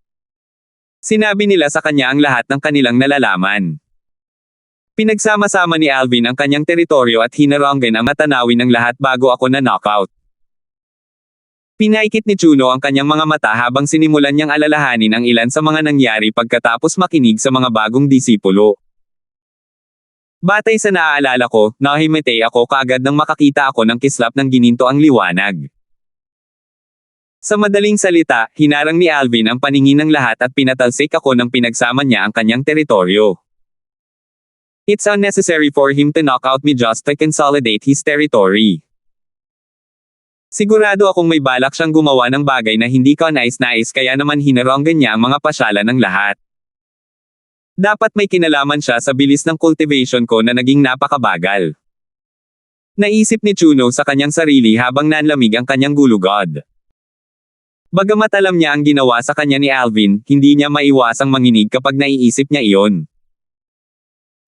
Sinabi nila sa kanya ang lahat ng kanilang nalalaman. Pinagsama-sama ni Alvin ang kanyang teritoryo at hinaranggan ang matanawin ng lahat bago ako na knockout. Pinaikit ni Chuno ang kanyang mga mata habang sinimulan niyang alalahanin ang ilan sa mga nangyari pagkatapos makinig sa mga bagong disipulo. Batay sa naaalala ko, nahimatay ako kaagad nang makakita ako ng kislap ng gininto ang liwanag. Sa madaling salita, hinarang ni Alvin ang paningin ng lahat at pinatalsik ako nang pinagsama niya ang kanyang teritoryo. It's unnecessary for him to knock out me just to consolidate his territory. Sigurado akong may balak siyang gumawa ng bagay na hindi ko nais-nais kaya naman hinaranggan niya ang mga pasyalan ng lahat. Dapat may kinalaman siya sa bilis ng cultivation ko na naging napakabagal. Naisip ni Chuno sa kanyang sarili habang nanlamig ang kanyang gulugod. Bagamat alam niya ang ginawa sa kanya ni Alvin, hindi niya maiwasang manginig kapag naiisip niya iyon.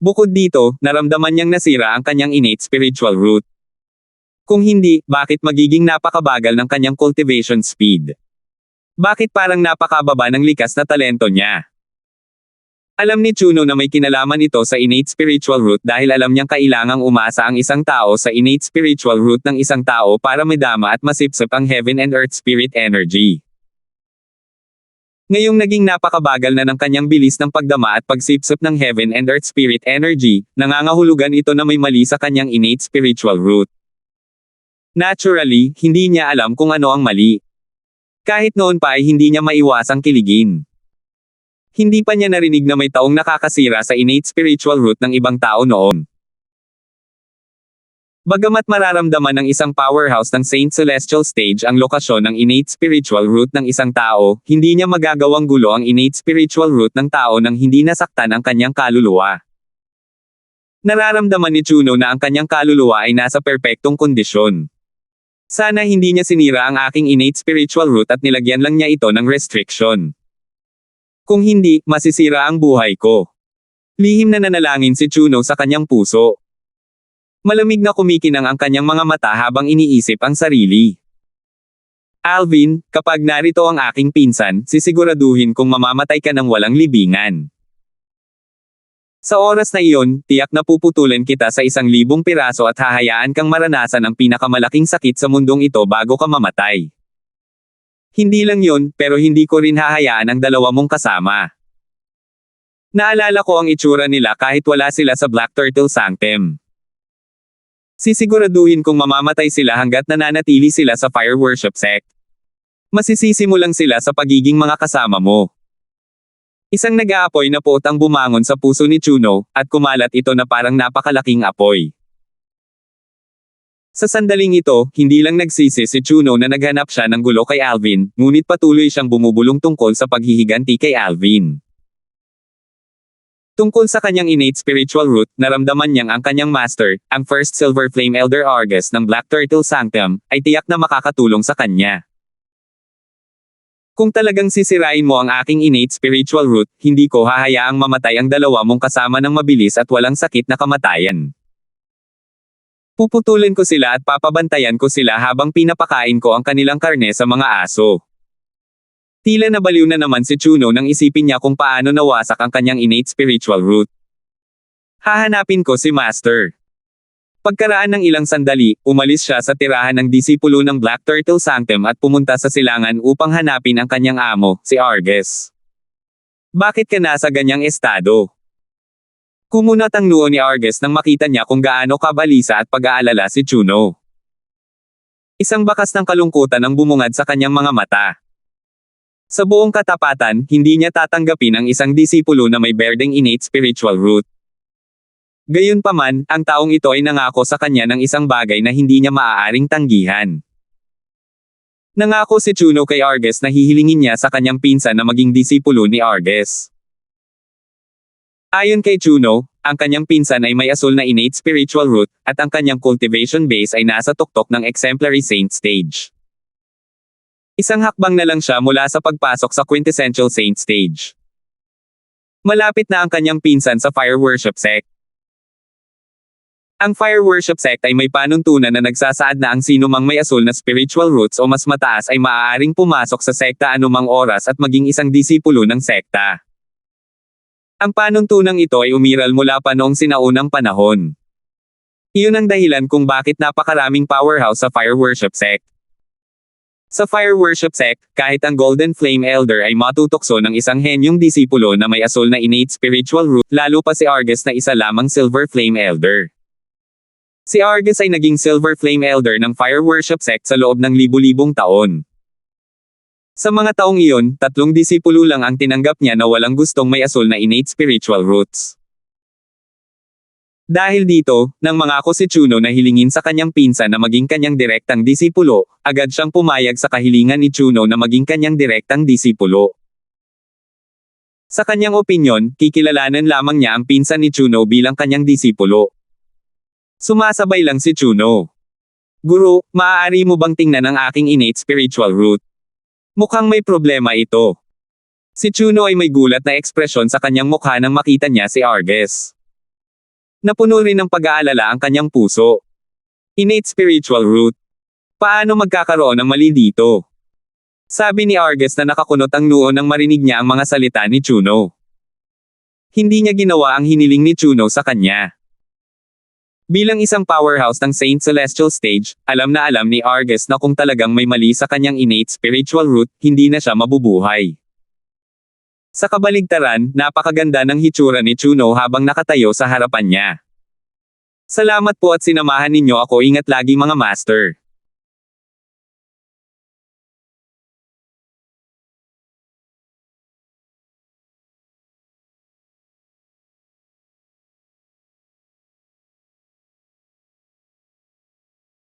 Bukod dito, naramdaman niyang nasira ang kanyang innate spiritual root. Kung hindi, bakit magiging napakabagal ng kanyang cultivation speed? Bakit parang napakababa ng likas na talento niya? Alam ni Chuno na may kinalaman ito sa innate spiritual root dahil alam niyang kailangang umasa ang isang tao sa innate spiritual root ng isang tao para madama at masipsip ang heaven and earth spirit energy. Ngayong naging napakabagal na ng kanyang bilis ng pagdama at pagsipsip ng heaven and earth spirit energy, nangangahulugan ito na may mali sa kanyang innate spiritual root. Naturally, hindi niya alam kung ano ang mali. Kahit noon pa ay hindi niya maiwasang kiligin. Hindi pa niya narinig na may taong nakakasira sa innate spiritual root ng ibang tao noon. Bagamat mararamdaman ng isang powerhouse ng Saint Celestial Stage ang lokasyon ng innate spiritual root ng isang tao, hindi niya magagawang gulo ang innate spiritual root ng tao nang hindi nasaktan ang kanyang kaluluwa. Nararamdaman ni Chuno na ang kanyang kaluluwa ay nasa perpektong kondisyon. Sana hindi niya sinira ang aking innate spiritual root at nilagyan lang niya ito ng restriction. Kung hindi, masisira ang buhay ko. Lihim na nanalangin si Chuno sa kanyang puso. Malamig na kumikinang ang kanyang mga mata habang iniisip ang sarili. Alvin, kapag narito ang aking pinsan, sisiguraduhin kong mamamatay ka ng walang libingan. Sa oras na iyon, tiyak na puputulin kita sa 1,000 piraso at hahayaan kang maranasan ang pinakamalaking sakit sa mundong ito bago ka mamatay. Hindi lang yon, pero hindi ko rin hahayaan ang dalawa mong kasama. Naalala ko ang itsura nila kahit wala sila sa Black Turtle Sanctum. Sisiguraduhin kong mamamatay sila hanggat nananatili sila sa Fire Worship Sect. Masisisi mo lang sila sa pagiging mga kasama mo. Isang nag-aapoy na puot ang bumangon sa puso ni Chuno, at kumalat ito na parang napakalaking apoy. Sa sandaling ito, hindi lang nagsisi si Chuno na naghanap siya ng gulo kay Alvin, ngunit patuloy siyang bumubulong tungkol sa paghihiganti kay Alvin. Tungkol sa kanyang innate spiritual root, naramdaman niyang ang kanyang master, ang First Silver Flame Elder Argus ng Black Turtle Sanctum, ay tiyak na makakatulong sa kanya. Kung talagang sisirain mo ang aking innate spiritual root, hindi ko hahayaang mamatay ang dalawa mong kasama ng mabilis at walang sakit na kamatayan. Puputulin ko sila at papabantayan ko sila habang pinapakain ko ang kanilang karne sa mga aso. Tila nabaliw na naman si Chuno nang isipin niya kung paano nawasak ang kanyang innate spiritual root. Hahanapin ko si Master. Pagkaraan ng ilang sandali, umalis siya sa tirahan ng disipulo ng Black Turtle Sanctum at pumunta sa silangan upang hanapin ang kanyang amo, si Argus. Bakit ka nasa ganyang estado? Kumunat ang noo ni Argus nang makita niya kung gaano kabalisa at pag-aalala si Chuno. Isang bakas ng kalungkutan ang bumungad sa kanyang mga mata. Sa buong katapatan, hindi niya tatanggapin ang isang disipulo na may berdeng innate spiritual root. Gayunpaman, ang taong ito ay nangako sa kanya ng isang bagay na hindi niya maaaring tanggihan. Nangako si Chuno kay Argus na hihilingin niya sa kanyang pinsan na maging disipulo ni Argus. Ayon kay Chuno, ang kanyang pinsan ay may asul na innate spiritual root, at ang kanyang cultivation base ay nasa tuktok ng exemplary saint stage. Isang hakbang na lang siya mula sa pagpasok sa quintessential saint stage. Malapit na ang kanyang pinsan sa Fire Worship Sect. Ang Fire Worship Sect ay may panuntunan na nagsasaad na ang sino mang may asul na spiritual roots o mas mataas ay maaaring pumasok sa sekta anumang oras at maging isang disipulo ng sekta. Ang panuntunang ito ay umiral mula pa noong sinaunang panahon. Iyon ang dahilan kung bakit napakaraming powerhouse sa Fire Worship Sect. Sa Fire Worship Sect, kahit ang Golden Flame Elder ay matutokso ng isang henyong disipulo na may asul na innate spiritual root, lalo pa si Argus na isa lamang Silver Flame Elder. Si Argus ay naging Silver Flame Elder ng Fire Worship Sect sa loob ng libu-libong taon. Sa mga taong iyon, 3 disipulo lang ang tinanggap niya na walang gustong may asul na innate spiritual roots. Dahil dito, nang mangako si Chuno na hilingin sa kanyang pinsan na maging kanyang direktang disipulo, agad siyang pumayag sa kahilingan ni Chuno na maging kanyang direktang disipulo. Sa kanyang opinyon, kikilalanan lamang niya ang pinsan ni Chuno bilang kanyang disipulo. Sumasabay lang si Chuno. Guru, maaari mo bang tingnan ang aking innate spiritual root? Mukhang may problema ito. Si Chuno ay may gulat na ekspresyon sa kanyang mukha nang makita niya si Argus. Napuno rin ng pag-aalala ang kanyang puso. Innate spiritual root. Paano magkakaroon ng mali dito? Sabi ni Argus na nakakunot ang noo nang marinig niya ang mga salita ni Chuno. Hindi niya ginawa ang hiniling ni Chuno sa kanya. Bilang isang powerhouse ng Saint Celestial Stage, alam na alam ni Argus na kung talagang may mali sa kanyang innate spiritual root, hindi na siya mabubuhay. Sa kabaligtaran, napakaganda ng hitsura ni Chuno habang nakatayo sa harapan niya. Salamat po at sinamahan ninyo ako, ingat lagi mga master.